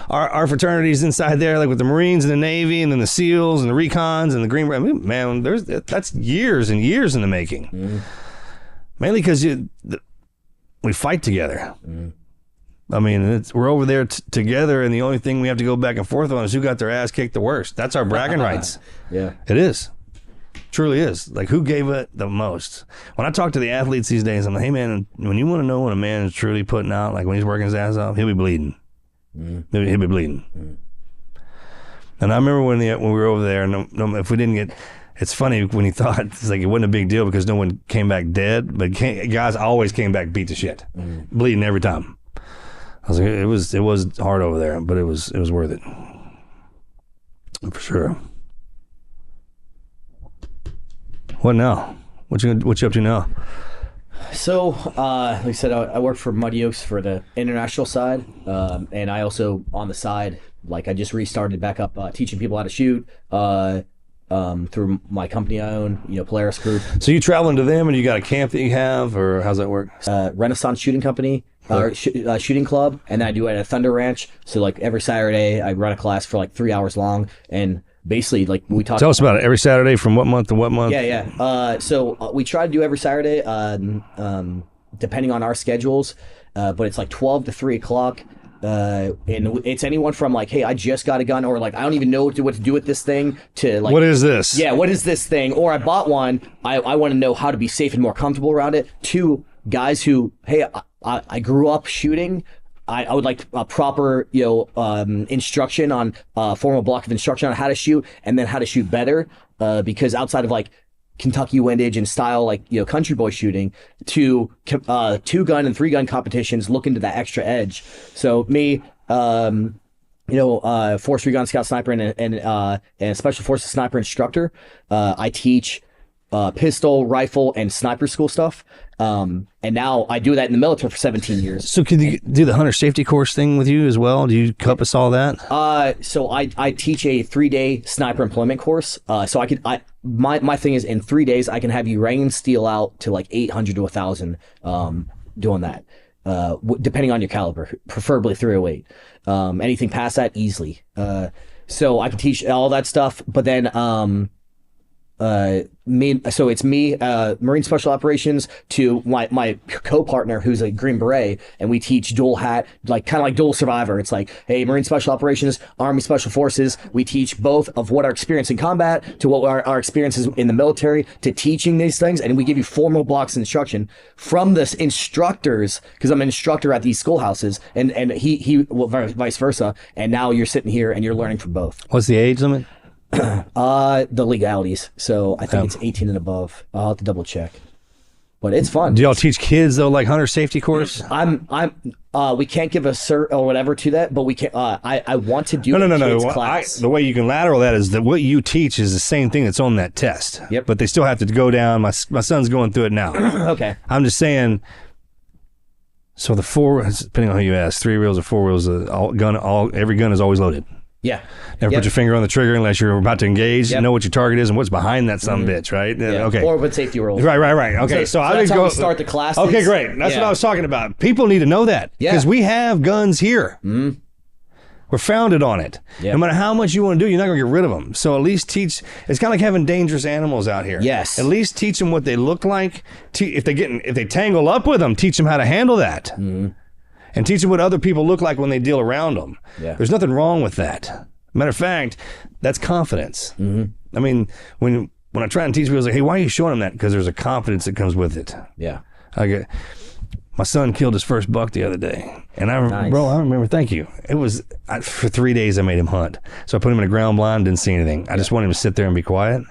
our fraternities inside there, like with the Marines and the Navy and then the SEALs and the Recons and the Green Berets. Man, that's years and years in the making. Mainly because we fight together. I mean, we're over there together, and the only thing we have to go back and forth on is who got their ass kicked the worst. That's our bragging rights. Yeah. It is. Truly is. Like, who gave it the most? When I talk to the athletes these days, I'm like, hey man, when you want to know when a man is truly putting out, like when he's working his ass off, he'll be bleeding. He'll be bleeding. And I remember when we were over there, and if we didn't get, it's funny when he thought it's like it wasn't a big deal because no one came back dead, but guys always came back beat to shit, bleeding every time. I was like, it was hard over there, but it was worth it for sure. What now? What you up to now? So, like I said, I work for Muddy Oaks for the international side, and I also on the side, like I just restarted back up teaching people how to shoot through my company I own, Polaris Group. So you traveling to them, and you got a camp that you have, or how's that work? Renaissance Shooting Company, shooting club, and then I do it at a Thunder Ranch. So like every Saturday, I run a class for like 3 hours long, and basically, like we talk. Tell us about it. Every Saturday, from what month to what month? Yeah. So we try to do every Saturday, depending on our schedules. But it's like 12 to 3 o'clock. And it's anyone from like, hey, I just got a gun, or like I don't even know what to do with this thing, to like, what is this? Yeah, what is this thing? Or I bought one. I want to know how to be safe and more comfortable around it. To guys who, hey, I grew up shooting. I would like a proper, instruction on formal block of instruction on how to shoot, and then how to shoot better. Because outside of like Kentucky windage and style, like, country boy shooting, to 2-gun and 3-gun competitions, look into that extra edge. So me, Force Recon Scout Sniper and Special Forces Sniper instructor, I teach pistol, rifle, and sniper school stuff. And now I do that in the military for 17 years. So could you do the hunter safety course thing with you as well? Do you compass all that? So I teach a 3-day sniper employment course. So my thing is in 3 days I can have you rain steel out to like 800 to 1,000 doing that. Depending on your caliber, preferably 308. Anything past that, easily. So I can teach all that stuff, but then so it's me, Marine Special Operations, to my co-partner who's a Green Beret, and we teach dual hat, like kind of like dual survivor. It's like, hey, Marine Special Operations, Army Special Forces. We teach both of what our experience in combat to what our experiences in the military to teaching these things, and we give you formal blocks of instruction from the instructors, because I'm an instructor at these schoolhouses, and he well, vice versa. And now you're sitting here and you're learning from both. What's the age limit? The legalities. So I think it's 18 and above. I'll have to double check, but it's fun. Do y'all teach kids though, like hunter safety course? We can't give a cert or whatever to that, but we can. I want to do No. Class. The way you can lateral that is that what you teach is the same thing that's on that test. Yep. But they still have to go down. My son's going through it now. Okay. I'm just saying. So the depending on who you ask, 3 wheels or 4 wheels, every gun is always loaded. Yeah. Never put your finger on the trigger unless you're about to engage. Know what your target is and what's behind that son bitch, right? Yeah. Okay. Or with safety rules. Right. Okay. So I that's think how we start the class. Okay, great. That's what I was talking about. People need to know that because we have guns here. Mm-hmm. We're founded on it. Yep. No matter how much you want to do, you're not going to get rid of them. So at least teach. It's kind of like having dangerous animals out here. Yes. At least teach them what they look like. If they tangle up with them, teach them how to handle that. Mm-hmm. And teach them what other people look like when they deal around them. Yeah. There's nothing wrong with that. Matter of fact, that's confidence. Mm-hmm. I mean, when I try and teach people, I was like, hey, why are you showing them that? Because there's a confidence that comes with it. Yeah. My son killed his first buck the other day. And I remember, thank you. It was, for 3 days I made him hunt. So I put him in a ground blind, didn't see anything. I just wanted him to sit there and be quiet.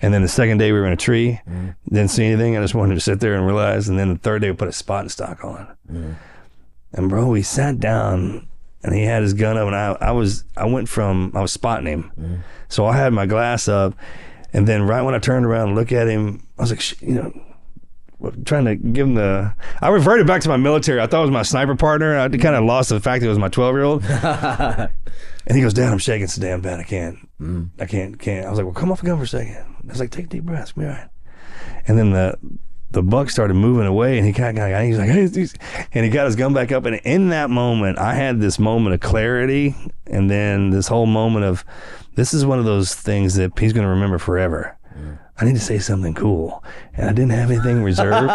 And then the second day we were in a tree, didn't see anything. I just wanted him to sit there and realize. And then the third day we put a spot and stock on. And bro, we sat down and he had his gun up, and I was spotting him. So I had my glass up, and then right when I turned around and looked at him, I was like, trying to give him I reverted back to my military. I thought it was my sniper partner. I kind of lost the fact that it was my 12-year-old. And he goes, Dad, I'm shaking so damn bad I can't. I can't. I was like, well, come off the gun for a second. I was like, take deep breaths, be all right. And then the buck started moving away, and he's like, hey, and he got his gun back up. And in that moment, I had this moment of clarity, and then this whole moment of, this is one of those things that he's going to remember forever. I need to say something cool, and I didn't have anything reserved.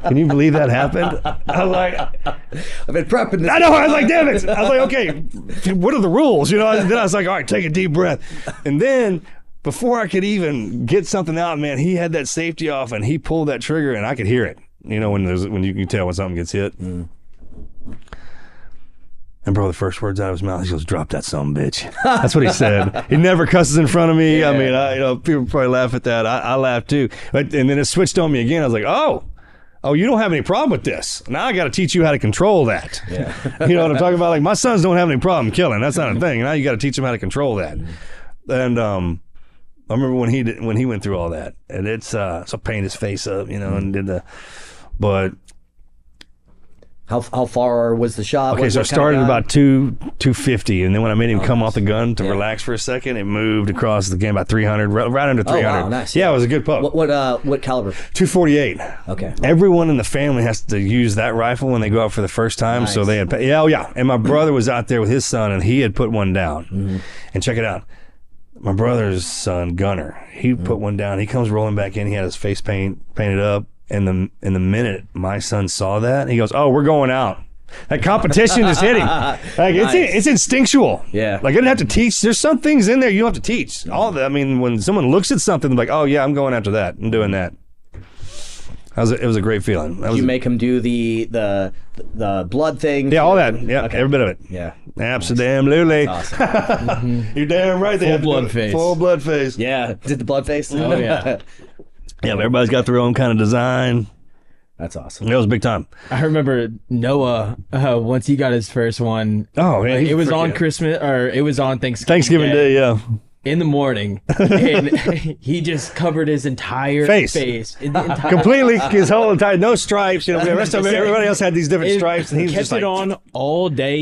Can you believe that happened? I was like, I've been prepping this. I know. I was like, damn it. I was like, okay, what are the rules? Then I was like, all right, take a deep breath, and then. Before I could even get something out, man, he had that safety off and he pulled that trigger and I could hear it. When you can tell when something gets hit. And bro, the first words out of his mouth, he goes, "Drop that son of a bitch." That's what he said. He never cusses in front of me. Yeah. I mean, people probably laugh at that. I laugh too. And then it switched on me again. I was like, oh, you don't have any problem with this. Now I got to teach you how to control that. Yeah. You know what I'm talking about? Like, my sons don't have any problem killing. That's not a thing. Now you got to teach them how to control that. And I remember when he went through all that, and it's so I painted his face up, and did but how far was the shot? Okay, so it started about 250, and then when I made him come off the gun to relax for a second, it moved across the game about 300, right under 300. Oh, wow, nice. Yeah, it was a good pup. What caliber? 248. Okay. Everyone in the family has to use that rifle when they go out for the first time, so they had and my brother was out there with his son, and he had put one down. And check it out. My brother's son, Gunner, he put one down. He comes rolling back in. He had his face painted up. And the minute my son saw that, he goes, "Oh, we're going out." That competition is hitting. Like, it's instinctual. Yeah. Like, I didn't have to teach. There's some things in there you don't have to teach. When someone looks at something, they're like, "Oh yeah, I'm going after that. I'm doing that." It was a great feeling. Did you make him do the blood thing? Yeah, all that. Yeah, okay. Every bit of it. Yeah. Absolutely. That's awesome. You're damn right. They Full blood face. Full blood face. Yeah. Did the blood face? Oh, yeah. Yeah, but everybody's got their own kind of design. That's awesome. It was big time. I remember Noah, once he got his first one. Oh, yeah. It was on Christmas, or it was on Thanksgiving. Day, yeah. in the morning, and he just covered his entire face. Completely, his whole entire, no stripes. You know, the rest of everybody else had these different stripes, and he was kept just like, it on all day,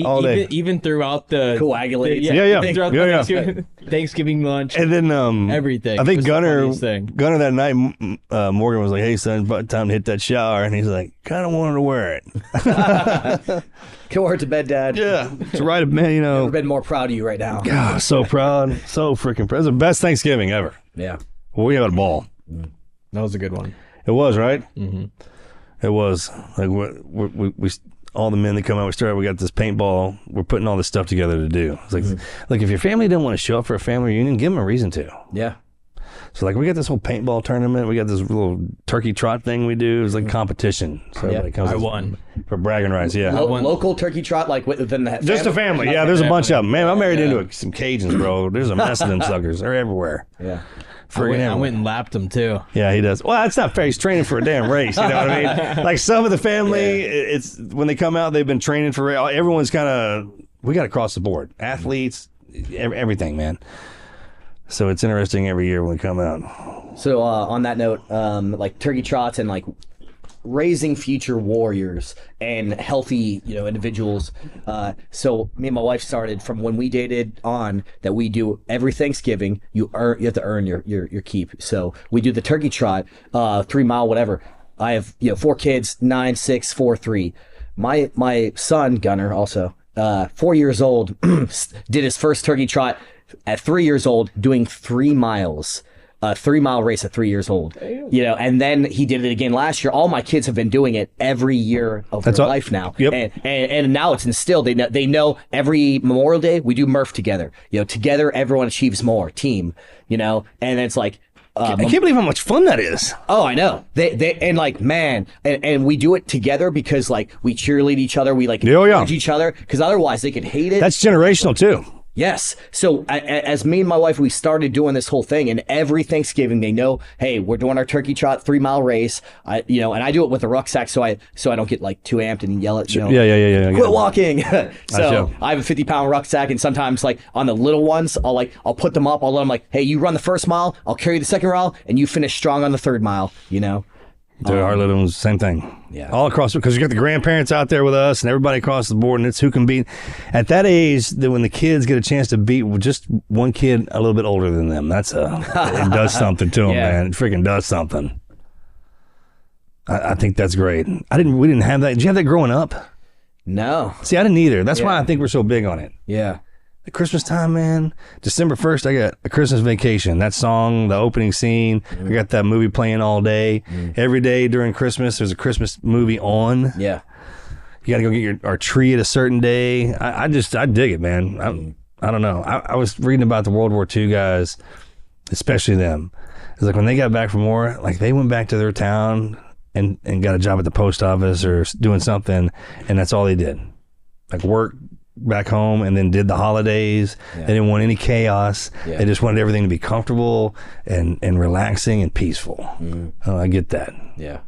even throughout the coagulates. Throughout the Thanksgiving lunch, and then everything. I think Gunner that night, Morgan was like, "Hey son, about time to hit that shower," and he's like, "Kind of wanted to wear it." Go wear it to bed, Dad. Yeah, to ride a man, you know. Never been more proud of you right now. God, so proud, so freaking proud. It was the best Thanksgiving ever. Yeah. Well, we had a ball. That was a good one. It was, right? Mm-hmm. It was. Like we all the men that come out, we got this paintball. We're putting all this stuff together to do. It's like, like if your family didn't want to show up for a family reunion, give them a reason to. Yeah. So like we got this whole paintball tournament. We got this little turkey trot thing we do. It's like competition. So I won for bragging rights. Yeah, local turkey trot, like within the just a family. Like, yeah, there's a bunch of them. Man, I'm married into some Cajuns, bro. There's a mess of them suckers. They're everywhere. Yeah. I went and lapped him too. Yeah, he does. Well, that's not fair. He's training for a damn race. You know what I mean? Like some of the family, it's when they come out, they've been training for. Everyone's kind of. We got across the board. Athletes, everything, man. So it's interesting every year when we come out. So on that note, like turkey trots and like raising future warriors and healthy, individuals. So me and my wife started from when we dated on that we do every Thanksgiving. You have to earn your keep. So we do the turkey trot, 3 mile, whatever. I have 4 kids, 9, 6, 4, 3. My son Gunner also 4 years old did his first turkey trot. At 3 years old, doing 3 miles, a 3 mile race at 3 years old, and then he did it again last year. All my kids have been doing it every year of their life now. Yep. And now it's instilled. They know every Memorial Day we do Murph together. Together everyone achieves more, team, and it's like, I can't believe how much fun that is. Oh, I know. They and like, man, and we do it together because like we cheerlead each other, we like encourage each other, because otherwise they could hate it. That's generational too. Yes. So as me and my wife, we started doing this whole thing, and every Thanksgiving they know, hey, we're doing our turkey trot 3 mile race. And I do it with a rucksack so I don't get like too amped and yell at Yeah. Quit walking. So I have a 50-pound rucksack, and sometimes like on the little ones, I'll put them up. I'll let them like, hey, you run the first mile, I'll carry the second mile, and you finish strong on the 3rd mile. Dude, our little ones, same thing. Yeah. All across, because you got the grandparents out there with us and everybody across the board, and it's who can beat. At that age, that when the kids get a chance to beat just one kid a little bit older than them, it does something to them, man. It freaking does something. I think that's great. We didn't have that. Did you have that growing up? No. See, I didn't either. That's why I think we're so big on it. Yeah. At Christmas time, man, December 1st, I got A Christmas Vacation. That song, the opening scene, I got that movie playing all day. Every day during Christmas, there's a Christmas movie on. Yeah. You got to go get our tree at a certain day. I dig it, man. I don't know. I was reading about the World War II guys, especially them. It's like when they got back from war, like they went back to their town and got a job at the post office or doing something, and that's all they did. Like work back home and then did the holidays. They didn't want any chaos. They just wanted everything to be comfortable and relaxing and peaceful. I get that. Yeah.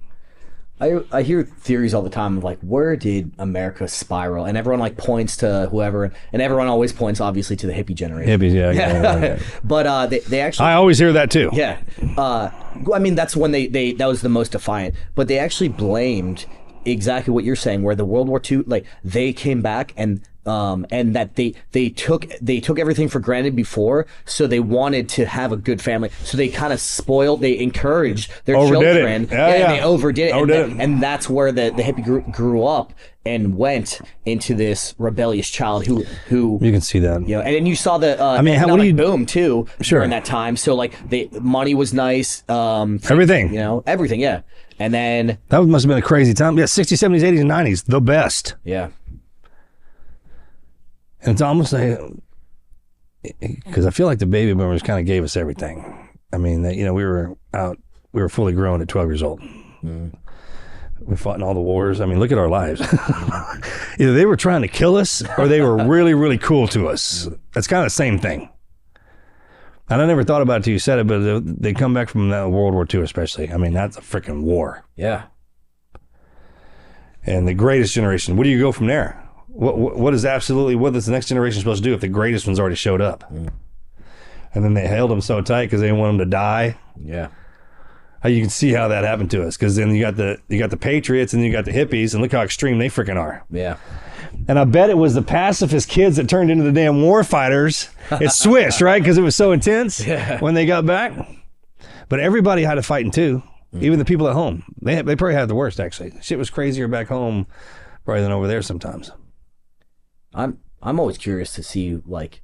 I hear theories all the time of like, where did America spiral? And everyone like points to whoever, and everyone always points obviously to the hippie generation. Hippies, yeah. But they actually, I always hear that too. Yeah. I mean, that's when they that was the most defiant, but they actually blamed exactly what you're saying, where the World War II, like they came back and that they took everything for granted before, so they wanted to have a good family, so they kind of they encouraged their children. They overdid it, and that's where the hippie group grew up and went into this rebellious child who you can see that, and then you saw the economic boom too during that time. So like money was nice, everything, and then that must have been a crazy time. 60s, 70s, 80s, and 90s, the best. And it's almost like, because I feel like the baby boomers kind of gave us everything. I mean, we were fully grown at 12 years old. We fought in all the wars. I mean, look at our lives. Either they were trying to kill us or they were really, really cool to us. That's kind of the same thing. And I never thought about it till you said it, but they come back from World War II especially. I mean, that's a freaking war. Yeah. And the greatest generation, where do you go from there? What is the next generation supposed to do if the greatest one's already showed up? And then they held them so tight because they didn't want them to die. Yeah. You can see how that happened to us, because then you got the patriots and then you got the hippies, and look how extreme they freaking are. Yeah. And I bet it was the pacifist kids that turned into the damn war fighters. It switched, right? Because it was so intense when they got back. But everybody had to fight too. Even the people at home. They probably had the worst, actually. Shit was crazier back home probably than over there sometimes. I'm always curious to see, like,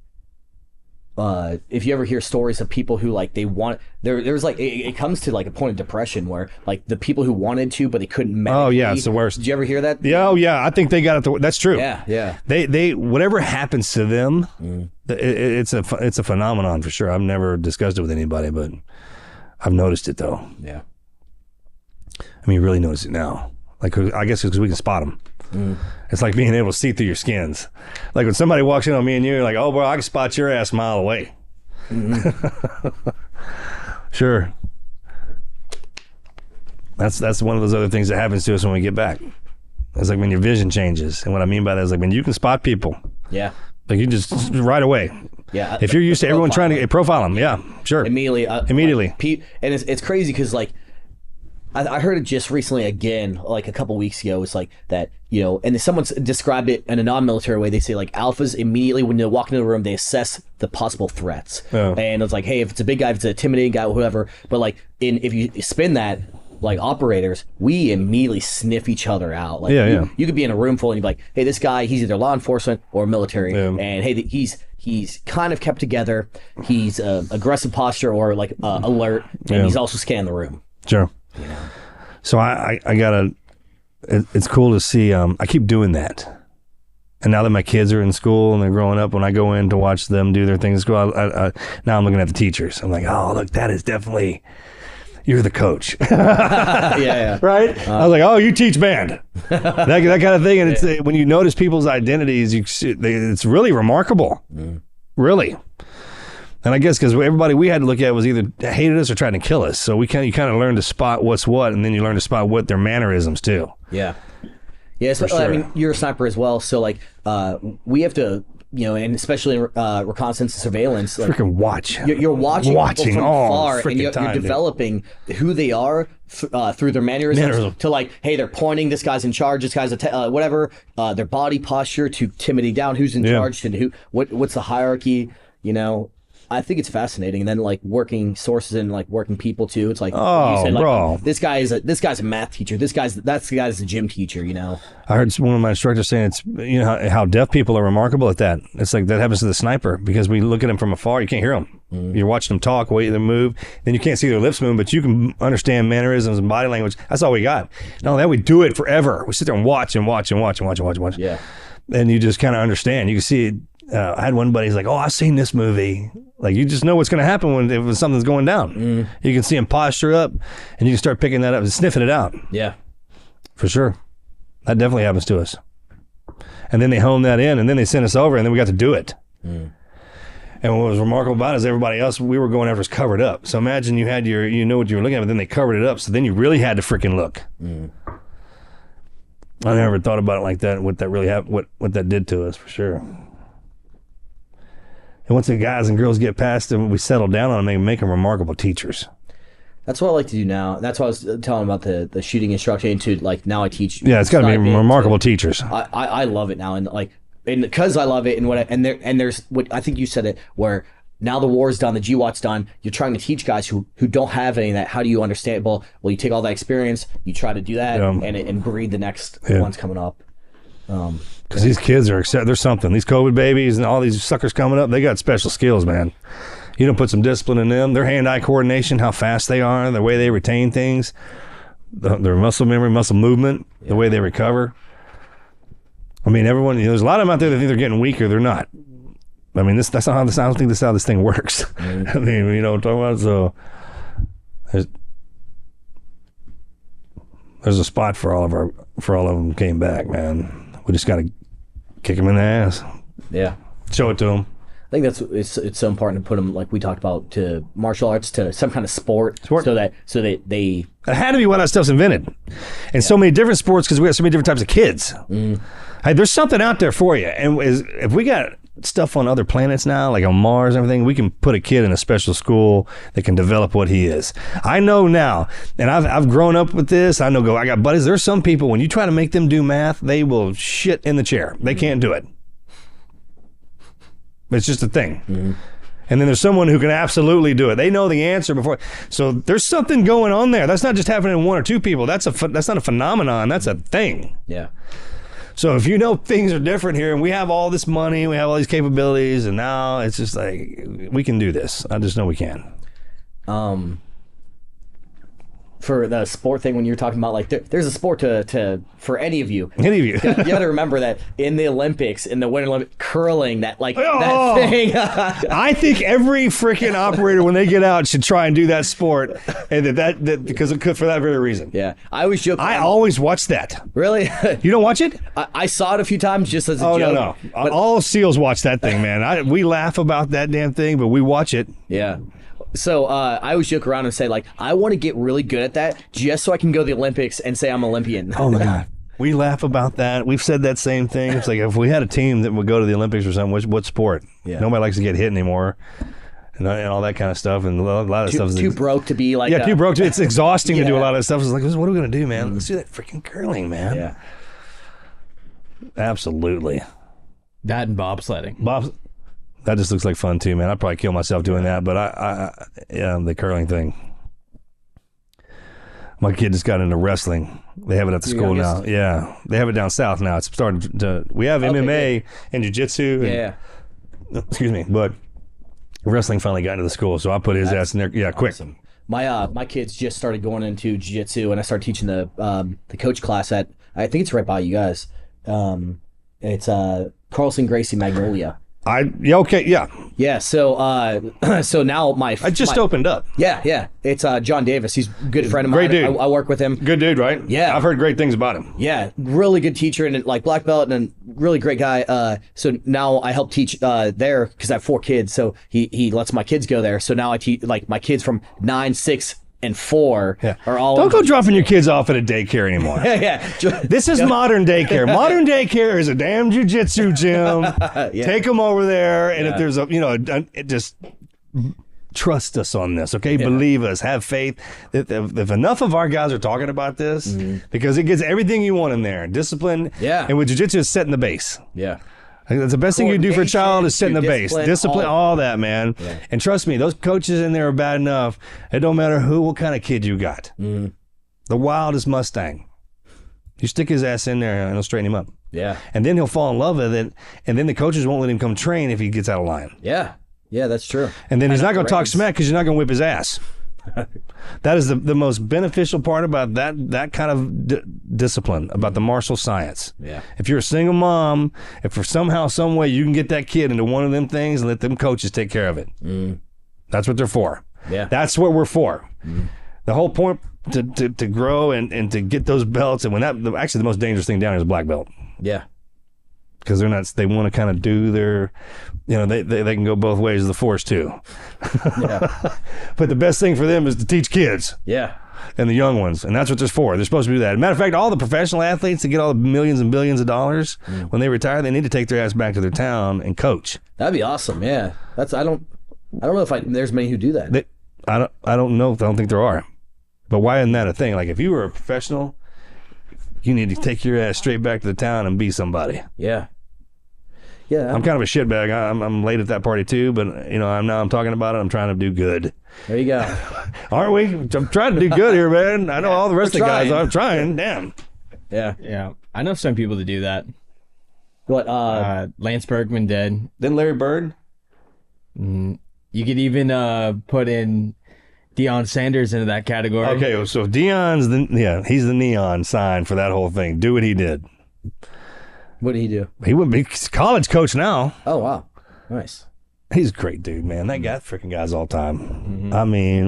if you ever hear stories of people who, like, they want, there's like, it comes to like a point of depression where, like, the people who wanted to but they couldn't medically. Oh yeah, it's the worst. Did you ever hear that? Yeah, oh yeah, I think they got it. That's true. Yeah. They whatever happens to them, it's a phenomenon for sure. I've never discussed it with anybody, but I've noticed it though. Yeah. I mean, you really notice it now. Like, I guess because we can spot them. It's like being able to see through your skins. Like when somebody walks in on me and you're like, oh, bro, I can spot your ass a mile away. Sure. That's one of those other things that happens to us when we get back. It's like when your vision changes. And what I mean by that is like when you can spot people. Yeah. Like you just right away. Yeah. If you're used to everyone trying to profile them, yeah, sure. Immediately. Immediately. And it's crazy because, like, I heard it just recently again, like a couple weeks ago. It's like that, you know, and someone's described it in a non-military way. They say, like, alphas immediately when they walk into the room, they assess the possible threats. Oh. And it's like, hey, if it's a big guy, if it's an intimidating guy, whatever. But like, if you spin that, like operators, we immediately sniff each other out. Like, you could be in a room full and you'd be like, hey, this guy, he's either law enforcement or military, and hey, he's kind of kept together. He's aggressive posture or like alert, and he's also scanning the room. Sure. You know? So I gotta, it's cool to see, I keep doing that. And now that my kids are in school and they're growing up, when I go in to watch them do their things in school, now I'm looking at the teachers. I'm like, oh, look, that is definitely, you're the coach. Yeah. Right? I was like, oh, you teach band. that kind of thing. And it's when you notice people's identities, it's really remarkable. Really. And I guess because everybody we had to look at was either hated us or tried to kill us. So you kind of learn to spot what's what, and then you learn to spot what their mannerisms too. Yeah. Yeah, so, sure. I mean, you're a sniper as well. So, like, we have to, you know, and especially in reconnaissance and surveillance. Like, freaking watch. You're watching people from far, and you're developing who they are through their mannerisms. To, like, hey, they're pointing, this guy's in charge, this guy's whatever. Their body posture to timidity down, who's in charge, and what's the hierarchy, you know. I think it's fascinating, and then like working sources and like working people too. It's like, you said, like, bro, this guy's a math teacher. That's the guy's a gym teacher. You know, I heard one of my instructors saying it's, you know, how deaf people are remarkable at that. It's like that happens to the sniper because we look at them from afar, you can't hear them. You're watching them talk, wait them move, then you can't see their lips move, but you can understand mannerisms and body language. That's all we got. Not only that, we do it forever. We sit there and watch. Yeah, and you just kind of understand. You can see it. I had one buddy, he's like, oh, I've seen this movie. Like, you just know what's going to happen if something's going down. You can see him posture up, and you can start picking that up and sniffing it out. Yeah. For sure. That definitely happens to us. And then they hone that in, and then they send us over, and then we got to do it. And what was remarkable about it is everybody else we were going after was covered up. So imagine you had you know what you were looking at, but then they covered it up, so then you really had to freaking look. I never thought about it like that, what that really happened, what that did to us, for sure. And once the guys and girls get past them, we settle down on them and make them remarkable teachers. That's what I like to do now. That's what I was telling about the shooting instruction. And to, like, now I teach. Yeah, it's got to be remarkable teachers. I love it now, and like, and because I love it, and there's what I think you said it, where now the war's done, the GWAT's done. You're trying to teach guys who don't have any of that. How do you understand? Well, you take all that experience, you try to do that, and breed the next ones coming up. Because these kids there's something. These COVID babies and all these suckers coming up, they got special skills, man. You don't put some discipline in them. Their hand-eye coordination, how fast they are, the way they retain things, their muscle memory, muscle movement, the way they recover. I mean, everyone, there's a lot of them out there that think they're getting weaker. They're not. I mean, that's not how this. I don't think this is how this thing works. I mean, you know what I'm talking about? So there's a spot for all of them came back, man. We just got to kick them in the ass. Yeah. Show it to them. I think it's so important to put them, like we talked about, to martial arts, to some kind of sport. So that they it had to be why that stuff's invented. And so many different sports because we have so many different types of kids. Hey, there's something out there for you. And if we got stuff on other planets now, like on Mars and everything. We can put a kid in a special school that can develop what he is. I know now, and I've grown up with this. I got buddies. There's some people, when you try to make them do math, they will shit in the chair. They can't do it. It's just a thing. Mm-hmm. And then there's someone who can absolutely do it. They know the answer before. So there's something going on there. That's not just happening in one or two people. That's not a phenomenon. That's a thing. Yeah. So if you know things are different here, and we have all this money, we have all these capabilities, and now it's just like, we can do this. I just know we can. For the sport thing, when you're talking about like there's a sport to for any of you. Any of you. You got to remember that in the Olympics, in the Winter Olympics, curling, that thing. I think every freaking operator, when they get out, should try and do that sport, and that because it could, for that very reason. Yeah, I always joke. I always watch that. Really? You don't watch it? I saw it a few times just as a joke. No. But all SEALs watch that thing, man. We laugh about that damn thing, but we watch it. Yeah. So I always joke around and say, like, I want to get really good at that just so I can go to the Olympics and say I'm Olympian. Oh, my God. We laugh about that. We've said that same thing. It's like, if we had a team that would go to the Olympics or something, what sport? Yeah. Nobody likes to get hit anymore. And all that kind of stuff. And a lot of stuff is too broke to be like too broke. It's exhausting to do a lot of stuff. It's like, what are we going to do, man? Let's do that freaking curling, man. Yeah. Absolutely. That and bobsledding. That just looks like fun too, man. I'd probably kill myself doing that, but the curling thing. My kid just got into wrestling. They have it at the school now. Yeah, they have it down south now. It's starting to. We have MMA and Jiu Jitsu. Yeah. Excuse me, but wrestling finally got into the school, so I put his ass in there. Yeah, quick. Awesome. My kids just started going into Jiu Jitsu, and I started teaching the coach class at, I think it's right by you guys. It's Carlson Gracie Magnolia. Yeah. So now I just opened up. Yeah. It's John Davis. He's a good friend of mine. Great dude. I work with him. Good dude, right? Yeah. I've heard great things about him. Yeah, really good teacher and like black belt and really great guy. So now I help teach there because I have 4 kids. So he lets my kids go there. So now I teach like my kids from 9, 6, and 4 are all. Don't go dropping your kids off at a daycare anymore. Yeah. This is modern daycare. Modern daycare is a damn jiu-jitsu gym. Take them over there, and if there's just trust us on this, okay? Yeah. Believe us. Have faith. If enough of our guys are talking about this, because it gets everything you want in there. Discipline. Yeah. And with jiu-jitsu, it's setting the base. Yeah. I think that's the best thing you do for a child is setting the base. Discipline, all that, man. Yeah. And trust me, those coaches in there are bad enough. It don't matter what kind of kid you got. The wildest Mustang. You stick his ass in there and it'll straighten him up. Yeah. And then he'll fall in love with it. And then the coaches won't let him come train if he gets out of line. Yeah. Yeah, that's true. And then he's not going to talk smack because you're not going to whip his ass. That is the most beneficial part about that kind of discipline, about the martial science. Yeah. If you're a single mom, if for somehow, some way you can get that kid into one of them things and let them coaches take care of it. That's what they're for. Yeah. That's what we're for. The whole point to grow and to get those belts, and actually the most dangerous thing down here is black belt. Yeah. Because they want to kind of do their, they can go both ways of the force too. Yeah. But the best thing for them is to teach kids. Yeah. And the young ones. And that's what they're for. They're supposed to do that. Matter of fact, all the professional athletes that get all the millions and billions of dollars, when they retire, they need to take their ass back to their town and coach. That'd be awesome. Yeah. I don't know if there's many who do that. I don't know. I don't think there are. But why isn't that a thing? Like, if you were a professional, you need to take your ass straight back to the town and be somebody. Yeah. Yeah. I'm kind of a shitbag. I'm late at that party too, but I'm talking about it. I'm trying to do good. There you go. Aren't we? I'm trying to do good here, man. I know all the rest of the guys are trying. Damn. Yeah. Yeah. I know some people that do that. What? Lance Berkman did. Then Larry Bird. You could even put in Deion Sanders into that category. Okay, so Deion's he's the neon sign for that whole thing. Do what he did. What did he do? He would be college coach now. Oh, wow. Nice. He's a great dude, man. That guy freaking guy's all time. I mean,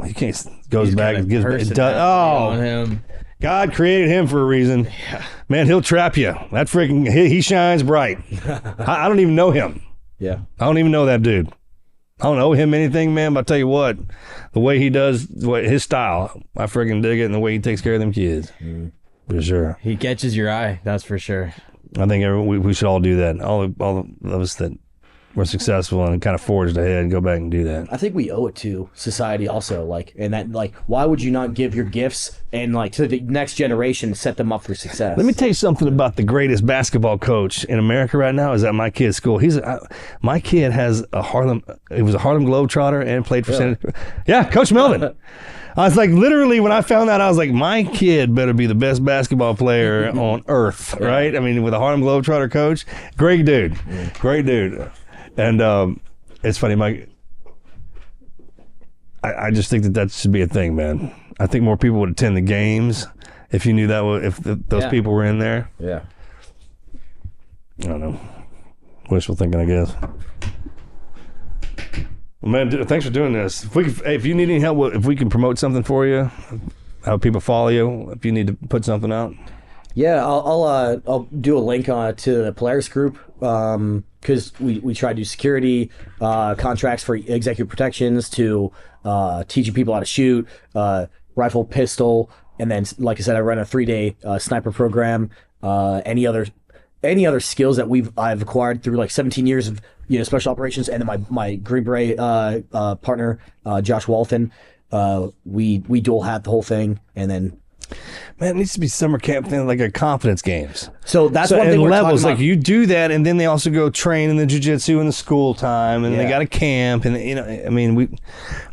he goes back and gives on him. God created him for a reason. Yeah. Man, he'll trap you. That freaking he shines bright. I don't even know him. Yeah. I don't even know that dude. I don't owe him anything, man, but I'll tell you what, the way he does, his style, I freaking dig it, and the way he takes care of them kids. For sure. He catches your eye, that's for sure. I think we should all do that. All of us that were successful and kind of forged ahead, go back and do that. I think we owe it to society also, like, and that, like, why would you not give your gifts and, like, to the next generation, set them up for success? Let me tell you something about the greatest basketball coach in America right now is at my kid's school. My kid has he was a Harlem Globetrotter and played for Coach Melvin. I was like, literally, when I found that, I was like, my kid better be the best basketball player on earth, right? I mean, with a Harlem Globetrotter coach, great dude. And it's funny, I just think that should be a thing, man. I think more people would attend the games if you knew that, if those people were in there. Yeah. I don't know. Wishful thinking, I guess. Well, man, thanks for doing this. If you need any help, if we can promote something for you, how people follow you, if you need to put something out. Yeah, I'll do a link to the Polaris Group, because we try to do security contracts for executive protections, to teaching people how to shoot, rifle, pistol, and then, like I said, I run a 3-day sniper program. Any other skills that I've acquired through like 17 years of special operations, and then my Green Beret partner Josh Walton, we dual hat the whole thing, and then. Man, it needs to be summer camp thing, like a confidence games. So that's one thing we're levels. talking about. Like you do that, and then they also go train in the Jiu Jitsu in the school time, and they got a camp, and I mean, we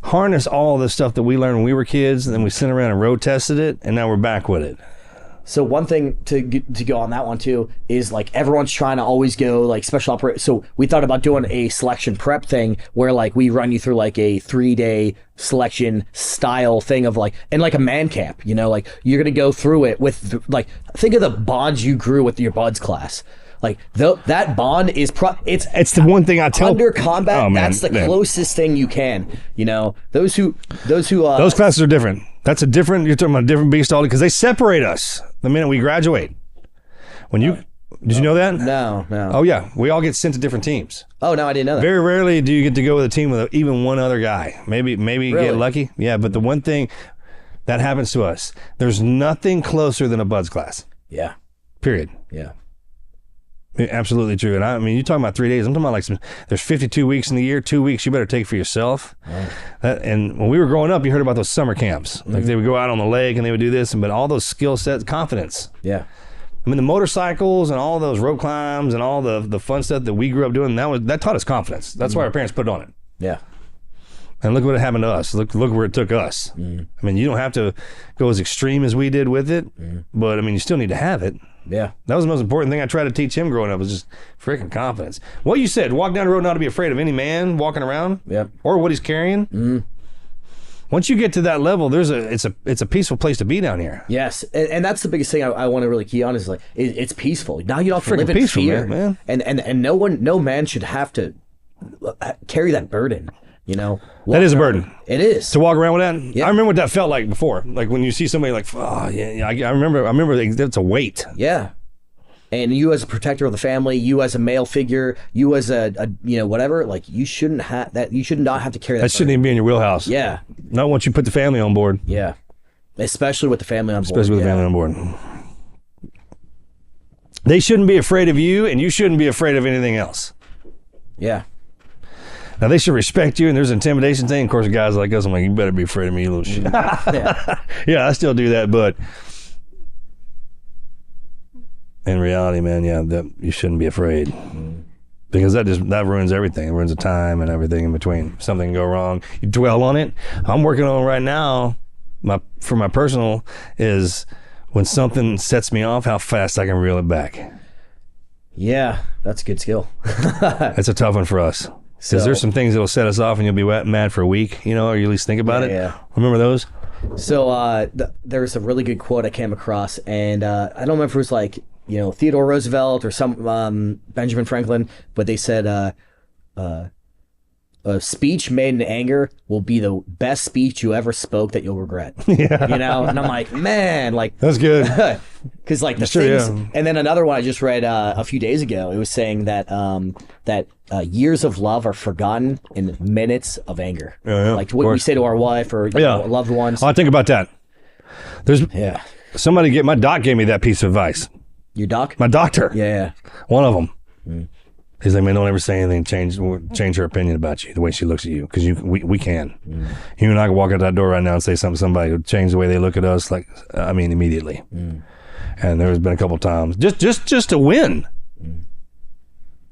harness all the stuff that we learned when we were kids, and then we sent around and road tested it, and now we're back with it. So one thing to go on that one too is, like, everyone's trying to always go like special operation. So we thought about doing a selection prep thing where, like, we run you through like a 3-day selection style thing of like, and like a man camp, like you're going to go through it with like, think of the bonds you grew with your buds class. Like that bond is it's the one thing I tell under combat. That's the closest thing you can. Those classes are different. You're talking about a different beast altogether, because they separate us the minute we graduate. Did you know that? No. Oh yeah, we all get sent to different teams. Oh no, I didn't know that. Very rarely do you get to go with a team with even one other guy. Maybe Really? Get lucky. Yeah, but the one thing that happens to us, there's nothing closer than a buds class. Yeah. Period. Yeah. Absolutely true. And I mean, you're talking about 3 days. I'm talking about there's 52 weeks in the year. 2 weeks you better take for yourself. Right. And when we were growing up, you heard about those summer camps. Mm-hmm. Like they would go out on the lake and they would do this, but all those skill sets, confidence. Yeah. I mean, the motorcycles and all those rope climbs and all the fun stuff that we grew up doing, that taught us confidence. That's why our parents put it on it. Yeah. And look what happened to us. Look where it took us. I mean, you don't have to go as extreme as we did with it, but I mean, you still need to have it. Yeah. That was the most important thing I tried to teach him growing up, was just freaking confidence. What you said, walk down the road not to be afraid of any man walking around, or what he's carrying. Once you get to that level, it's a peaceful place to be down here. Yes, and that's the biggest thing I want to really key on is, like, it's peaceful. Now you don't have to live in peaceful, fear, man. And no man should have to carry that burden. That is a burden. It is to walk around with that. Yeah. I remember what that felt like before. Like when you see somebody like, oh yeah. I remember it's a weight. Yeah. And you as a protector of the family, you as a male figure, you as a whatever, like, you shouldn't have that. You should not have to carry that. That shouldn't even be in your wheelhouse. Yeah. Not once you put the family on board. Yeah. Especially with the family on board. Especially with the family on board. They shouldn't be afraid of you, and you shouldn't be afraid of anything else. Yeah. Now, they should respect you, and there's an intimidation thing. Of course, guys like us, I'm like, you better be afraid of me, you little shit. Yeah, I still do that, but in reality, man, that you shouldn't be afraid. Because that ruins everything. It ruins the time and everything in between. If something can go wrong, you dwell on it. I'm working on right now, for my personal, is when something sets me off, how fast I can reel it back. Yeah, that's a good skill. That's a tough one for us. Because there's some things that'll set us off and you'll be mad for a week, or you at least think about it. Yeah. Remember those? So there's a really good quote I came across, and I don't remember if it was like, Theodore Roosevelt or some Benjamin Franklin, but they said a speech made in anger will be the best speech you ever spoke that you'll regret. Yeah. And I'm like, man, like, that's good. Because like the things, and then another one I just read a few days ago, it was saying that years of love are forgotten in minutes of anger. Like what we say to our wife or loved ones. I think about that. My doc gave me that piece of advice. Your doc? My doctor. Yeah. One of them. He's like, man, don't ever say anything. Change her opinion about you, the way she looks at you, because we can. You and I can walk out that door right now and say something to somebody who change the way they look at us, like, I mean, immediately. And there's been a couple times just to win.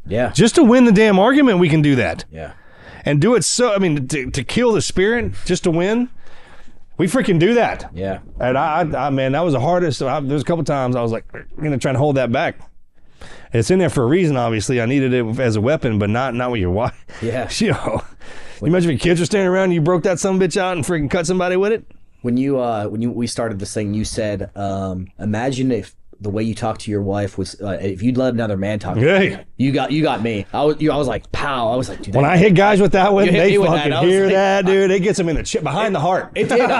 Yeah. Just to win the damn argument, we can do that. Yeah. And do it so, I mean, to kill the spirit just to win, we freaking do that. Yeah. And I man, that was the hardest. There's a couple times I was like, I'm going to try to hold that back. It's in there for a reason, obviously. I needed it as a weapon, but not with your wife. Yeah. You know, you imagine if your kids were standing around and you broke that son of a bitch out and freaking cut somebody with it? When we started this thing, you said, imagine if the way you talk to your wife was, if you'd let another man talk to you. You got me. I was like, pow. I was like, dude. When I hit guys with that one, they fucking hear like, that, dude. It gets them in the behind the heart. It did.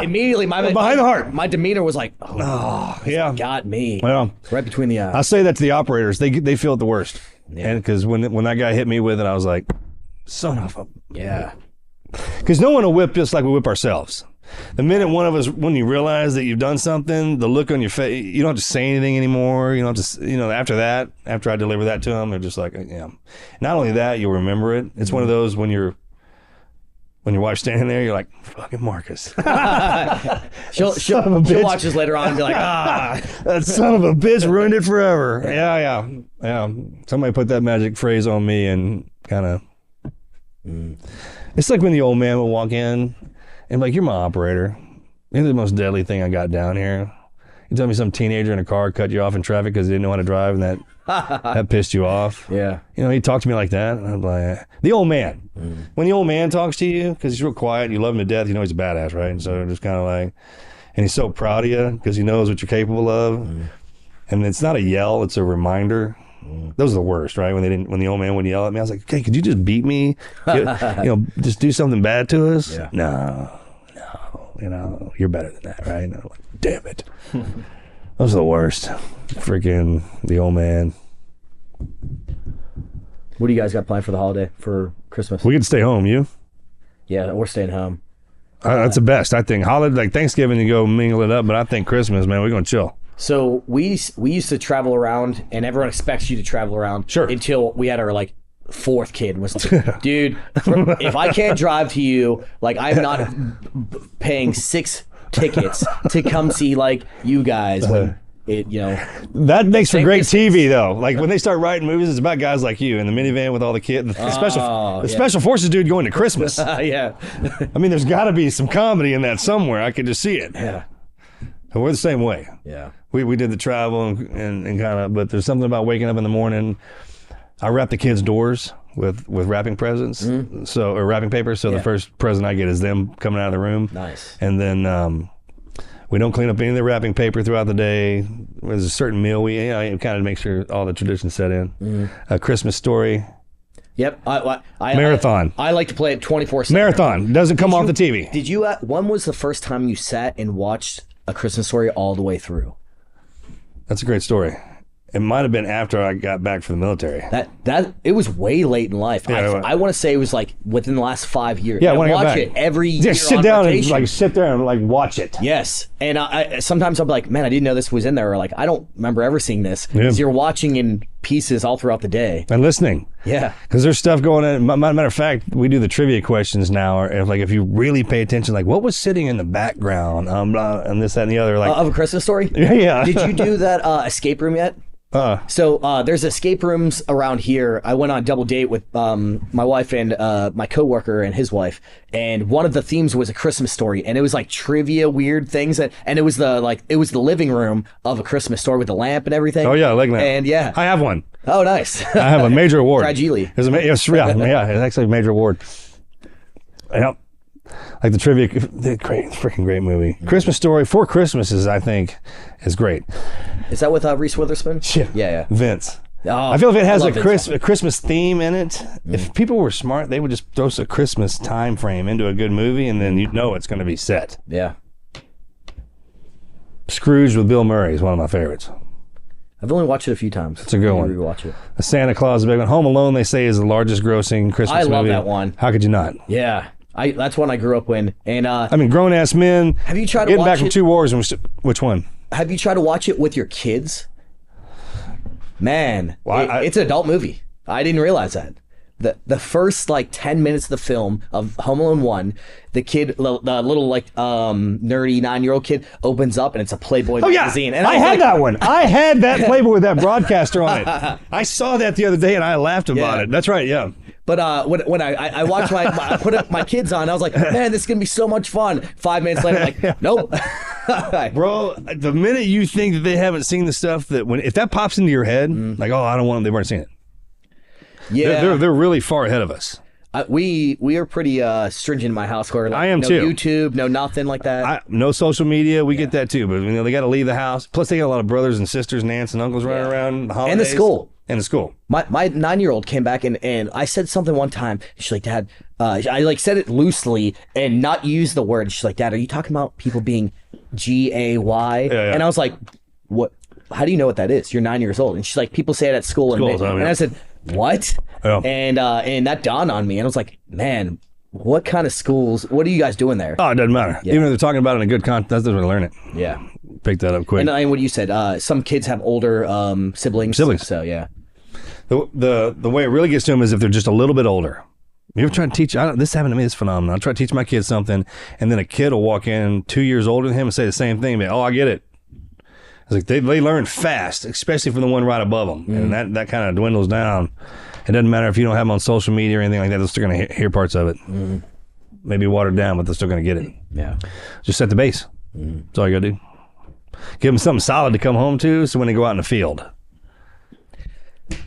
Immediately, behind the heart. My demeanor was like, oh yeah, got me. Well, right between the eyes. I say that to the operators. They feel it the worst. Yeah. And because when that guy hit me with it, I was like, son of a. Yeah. Because no one will whip just like we whip ourselves. The minute one of us, when you realize that you've done something, the look on your face, you don't have to say anything anymore. You don't have to, after I deliver that to them, they're just like, yeah. Not only that, you'll remember it. It's one of those when your wife's standing there, you're like, fucking Marcus. she'll watch us later on and be like, that son of a bitch ruined it forever. Yeah. Somebody put that magic phrase on me and kind of, it's like when the old man would walk in and like, you're my operator. You're the most deadly thing I got down here. You tell me some teenager in a car cut you off in traffic because they didn't know how to drive and that pissed you off. Yeah. You know, he talked to me like that. And I'm like, the old man. When the old man talks to you, because he's real quiet, and you love him to death, you know he's a badass, right? And so just kind of like, and he's so proud of you because he knows what you're capable of. And it's not a yell, it's a reminder. Those are the worst, right? When the old man would yell at me, I was like, okay, could you just beat me? Just do something bad to us? Yeah. No, you're better than that, right? And I'm like, damn it. Those are the worst. Freaking the old man. What do you guys got planned for the holiday, for Christmas? We could stay home, you? Yeah, we're staying home. That's the best, I think. Holiday, like Thanksgiving, you go mingle it up, but I think Christmas, man, we're going to chill. So we used to travel around, and everyone expects you to travel around. Sure. Until we had our like fourth kid. Was like, dude, if I can't drive to you, like I'm not paying 6 tickets to come see like you guys. When that makes for great TV though. Like when they start writing movies, it's about guys like you in the minivan with all the kids. The special forces dude going to Christmas. Yeah. I mean, there's got to be some comedy in that somewhere. I could just see it. Yeah. And we're the same way. Yeah. We did the travel and kind of, but there's something about waking up in the morning. I wrap the kids' doors with wrapping presents, or wrapping paper. So the first present I get is them coming out of the room. Nice. And then we don't clean up any of the wrapping paper throughout the day. There's a certain meal we kind of make sure all the traditions set in. A Christmas Story. Yep. Marathon. I like to play it 24/7. Marathon. Doesn't come off the TV. Did you? When was the first time you sat and watched A Christmas Story all the way through? That's a great story. It might have been after I got back from the military. That it was way late in life. Yeah, I want to say it was like within the last 5 years. Yeah, I when I got watch back. it every year. Sit on down rotation. and sit there and watch it. Yes, and I sometimes I'll be like, man, I didn't know this was in there. Or like, I don't remember ever seeing this. Because you're watching in pieces all throughout the day and listening. Yeah, because there's stuff going on. Matter of fact, we do the trivia questions now. Or if you really pay attention, like what was sitting in the background, and this, that, and the other, like of A Christmas Story. Yeah. Did you do that escape room yet? So there's escape rooms around here. I went on a double date with my wife and my coworker and his wife, and one of the themes was A Christmas Story, and it was like trivia, weird things, and it was the living room of A Christmas Story with the lamp and everything. Oh yeah, leg lamp. And yeah, I have one. Oh nice. I have a major award. Tragically. It's it's actually a major award. Yep. Like the trivia, freaking great movie. Christmas Story, Four Christmases, I think, is great. Is that with Reese Witherspoon? Yeah. Vince. Oh, I feel if it has a Christmas theme in it, if people were smart, they would just throw a Christmas time frame into a good movie, and then it's going to be set. Yeah. Scrooge with Bill Murray is one of my favorites. I've only watched it a few times. It's a good one. Rewatch it. The Santa Claus is a big one. Home Alone, they say, is the largest grossing Christmas movie. I love that one. How could you not? Yeah. That's one I grew up in. And I mean, grown ass men. Have you tried to getting watch back from 2 wars? And which one? Have you tried to watch it with your kids? Man, it's an adult movie. I didn't realize that. The first like 10 minutes of the film of Home Alone 1, the kid, the little like nerdy 9-year-old kid opens up and it's a Playboy magazine. And I had that one. I had that Playboy with that broadcaster on it. I saw that the other day and I laughed about it. That's right, yeah. But when I watched I put up my kids on, I was like, man, this is gonna be so much fun. 5 minutes later, I'm like, nope. Bro, the minute you think that they haven't seen the stuff if that pops into your head, like, oh, I don't want them, they weren't seen it. Yeah, they're really far ahead of us. We are pretty stringent in my house. Where like, I am no too. YouTube, no nothing like that. No social media. We get that too, but they got to leave the house. Plus, they got a lot of brothers and sisters and aunts and uncles running around. The holidays. And the school. And the school. My 9-year-old came back and I said something one time. She's like, Dad, I like said it loosely and not use the word. She's like, Dad, are you talking about people being GAY? Yeah. And I was like, what? How do you know what that is? You're 9 years old. And she's like, people say it at school. And I said, what? Yeah. And that dawned on me. And I was like, man, what kind of schools? What are you guys doing there? Oh, it doesn't matter. Yeah. Even if they're talking about it in a good context, that's the way to learn it. Yeah. Pick that up quick. And what you said, some kids have older siblings. So, yeah. The way it really gets to them is if they're just a little bit older. You ever try to teach, this happened to me, it's phenomenal. I try to teach my kids something, and then a kid will walk in 2 years older than him and say the same thing. Oh, I get it. It's like they learn fast, especially from the one right above them. And that kind of dwindles down. It doesn't matter if you don't have them on social media or anything like that, they're still going to hear parts of it. Maybe watered down, but they're still going to get it. Yeah. Just set the base. That's all you got to do. Give them something solid to come home to so when they go out in the field.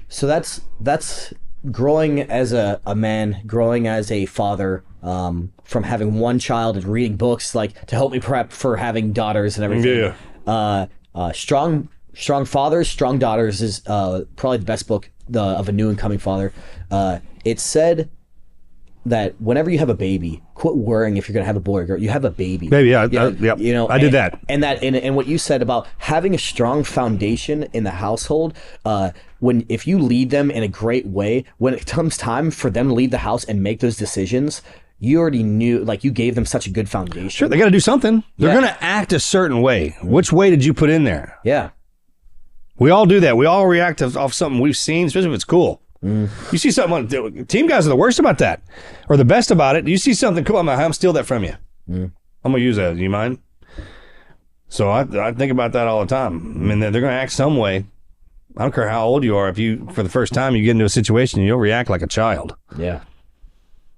So that's growing as a man, growing as a father, from having one child and reading books like to help me prep for having daughters and everything. Yeah. Strong Fathers, Strong Daughters is probably the best book of a new and coming father. It said that whenever you have a baby, quit worrying if you're going to have a boy or girl. You have a baby. Baby, yeah. You know, I did that. And what you said about having a strong foundation in the household, if you lead them in a great way, when it comes time for them to leave the house and make those decisions, you already knew, like you gave them such a good foundation. Sure, they got to do something. They're going to act a certain way. Which way did you put in there? Yeah. We all do that. We all react off something we've seen, especially if it's cool. You see something, team guys are the worst about that, or the best about it. You see something cool, I'm gonna steal that from you. I'm gonna use that. Do you mind? So I think about that all the time. I mean, they're gonna act some way. I don't care how old you are. If you, for the first time, you get into a situation, you'll react like a child. Yeah.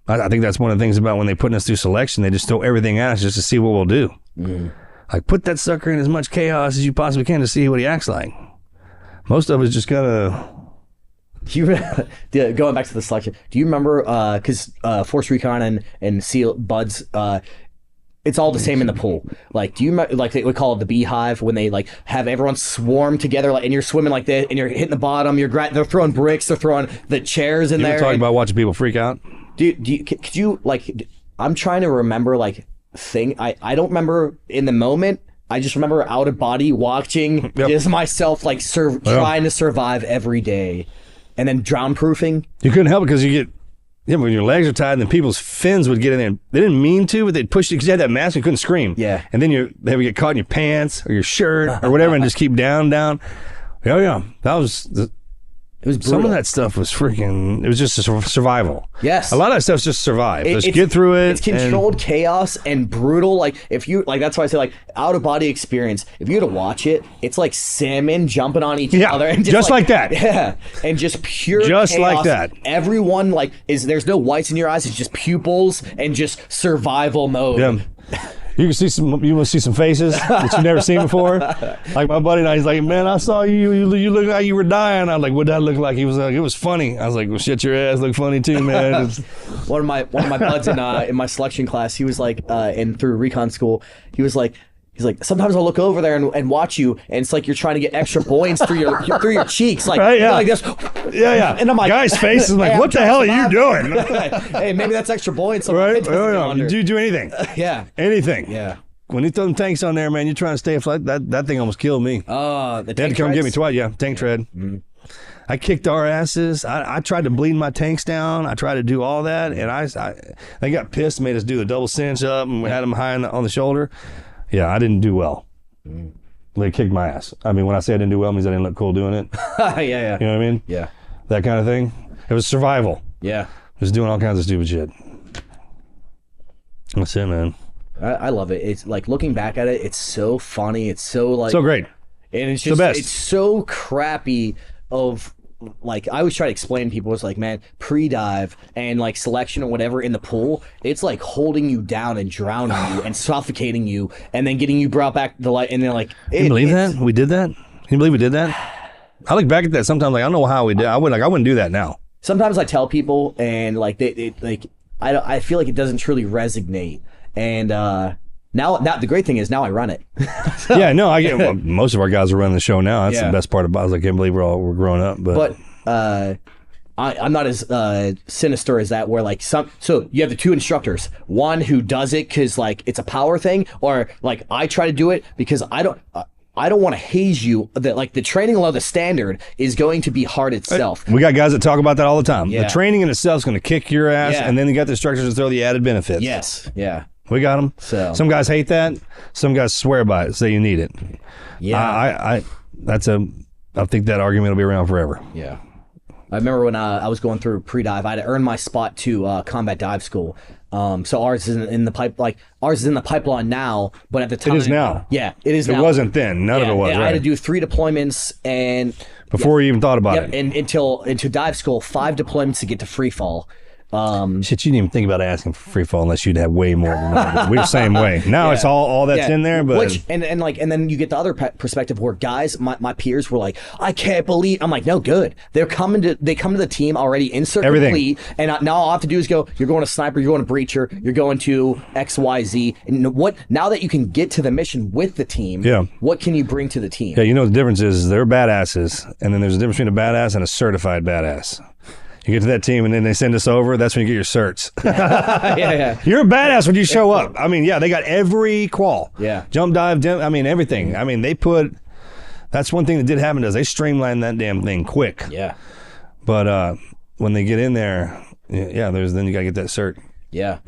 I think that's one of the things about when they put us through selection. They just throw everything at us just to see what we'll do. Like, put that sucker in as much chaos as you possibly can to see what he acts like. Most of us just gotta. Going back to the selection, do you remember, because Force Recon and SEAL Buds, it's all the same in the pool. Like, do you remember, like they would call it the beehive when they like have everyone swarm together, like, and you're swimming like this, and you're hitting the bottom. They're throwing bricks, they're throwing the chairs in there. You're talking about watching people freak out. Could you like? I'm trying to remember like I don't remember in the moment. I just remember out of body watching just myself like trying to survive every day. And then drown proofing. You couldn't help it because you get, when your legs are tied, and then people's fins would get in there. They didn't mean to, but they'd push you because you had that mask and you couldn't scream. Yeah. And then they would get caught in your pants or your shirt or whatever and just keep down. Yeah. That was, it was brutal. Some of that stuff was freaking, it was just a survival. Yes. A lot of that stuff's just survive. Let's get through it. It's controlled chaos and brutal. Like, if you, like, that's why I say, like, out of body experience, if you were to watch it, it's like salmon jumping on each other. And just like that. Yeah. And just pure just chaos. like that. Everyone, like, there's no whites in your eyes. It's just pupils and just survival mode. Yeah. You want to see some faces that you've never seen before. Like my buddy and I, he's like, man, I saw you. You look like you were dying. I was like, what'd that look like? He was like, it was funny. I was like, well, shit, your ass look funny too, man. One of my buds in my selection class, he was like, and through recon school, he's like, sometimes I'll look over there and watch you, and it's like you're trying to get extra buoyance through your cheeks, like, right, yeah. like this. Yeah. And I'm like, guy's face is like, hey, what the hell are you doing? Hey, maybe that's extra buoyance. Right? Do you do anything? Yeah. Anything. Yeah. When you throw them tanks on there, man, you're trying to stay afloat. That thing almost killed me. The they had to come get me twice. Yeah, tank tread. Mm-hmm. I kicked our asses. I tried to bleed my tanks down. I tried to do all that, and they got pissed and made us do the double cinch up, and we had them high on the shoulder. Yeah, I didn't do well. They kicked my ass. I mean, when I say I didn't do well, it means I didn't look cool doing it. Yeah. You know what I mean? Yeah. That kind of thing. It was survival. Yeah. Just doing all kinds of stupid shit. That's it, man. I love it. It's like looking back at it, it's so funny. It's so like So great. And it's just the best. It's so crappy of like I always try to explain to people, it's like, man, pre-dive and like selection or whatever in the pool, it's like holding you down and drowning you and suffocating you and then getting you brought back to the light and then like Can you believe that? We did that? Can you believe we did that? I look back at that sometimes like I don't know how we did. I wouldn't do that now. Sometimes I tell people and like I feel like it doesn't truly resonate. And now the great thing is now I run it. So, yeah, no, I get well, most of our guys are running the show now. That's the best part about it. I can't believe we're growing up. But I'm not as sinister as that. Where like so you have the two instructors, one who does it because like it's a power thing, or like I try to do it because I don't want to haze you. That like the training level, the standard is going to be hard itself. We got guys that talk about that all the time. Yeah. The training in itself is going to kick your ass, Yeah. and then you got the instructors to throw the added benefits. Yes, yeah. We got them. So some guys hate that. Some guys swear by it, say you need it. Yeah, I think that argument will be around forever. Yeah. I remember when I was going through pre-dive, I had to earn my spot to combat dive school. So ours is in the pipeline now, but at the time It is now. Yeah, it is now. It wasn't then. None of it was. I Right? had to do 3 deployments and before you even thought about it. and into dive school, 5 deployments to get to free fall. Shit, you didn't even think about asking for free fall unless you'd have way more than that. We're the same way. Now it's all that's in there, but and then you get the other perspective where guys, my peers were like, I can't believe. I'm like, no, good. They come to the team already insert complete, and now all I have to do is go. You're going to sniper. You're going to breacher. You're going to XYZ. And what now that you can get to the mission with the team? Yeah. What can you bring to the team? yeah, you know the difference is they're badasses, and then there's a difference between a badass and a certified badass. You get to that team and then they send us over. That's when you get your certs. yeah. You're a badass when you show up. I mean, yeah, they got every qual. Yeah. Jump, dive, everything. I mean, that's one thing that did happen to us. They streamlined that damn thing quick. Yeah. But when they get in there, then you got to get that cert. Yeah.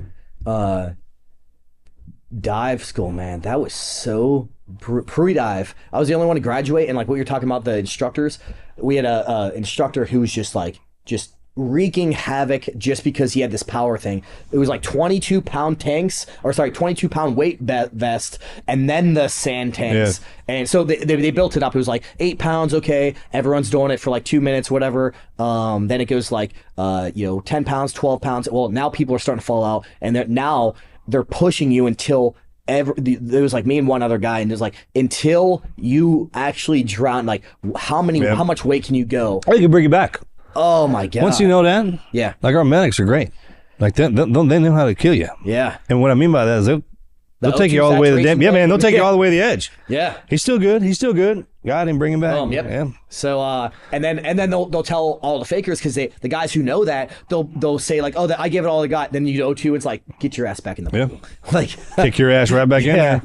Dive school, man. That was so pre-dive. I was the only one to graduate, and like what you're talking about, the instructors, we had a instructor who was just wreaking havoc just because he had this power thing. It was like 22-pound tanks, 22-pound weight vest, and then the sand tanks. Yeah. And so they built it up. It was like 8 pounds, okay, everyone's doing it for like 2 minutes, whatever. Then it goes like 10 pounds, 12 pounds. Well, now people are starting to fall out, and they're pushing you until there was like me and one other guy, and there's like until you actually drown. Like how much weight can you go? Or you can bring it back. Oh my god! Once you know that, yeah, like our medics are great. Like they know how to kill you. Yeah. And what I mean by that is they'll take you all the way to the damn. Yeah, man, they'll take you all the way to the edge. Yeah. He's still good. God didn't bring him back. Yep. Yeah. So and then they'll tell all the fakers, because the guys who know that they'll say like, oh, I gave it all I got. Then you go to, it's like, get your ass back in the pool. Yeah. Like kick your ass right back in there.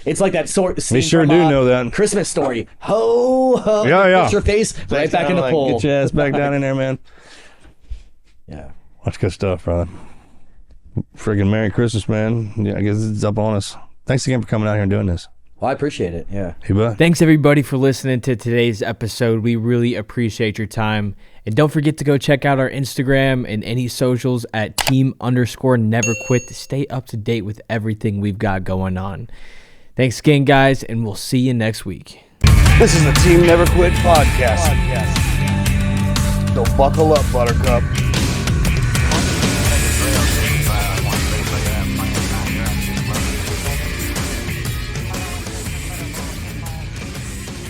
It's like that sort of scene. They sure from, do know that. Christmas Story. Ho ho. Yeah. Get your face right back in the pool. Get your ass back down in there, man. Yeah. That's good stuff, brother. Friggin' Merry Christmas, man. Yeah, I guess it's up on us. Thanks again for coming out here and doing this. Well, I appreciate it. Yeah. You bet. Thanks everybody for listening to today's episode. We really appreciate your time. And don't forget to go check out our Instagram and any socials at team_neverquit to stay up to date with everything we've got going on. Thanks again, guys, and we'll see you next week. This is the Team Never Quit podcast. So buckle up, Buttercup.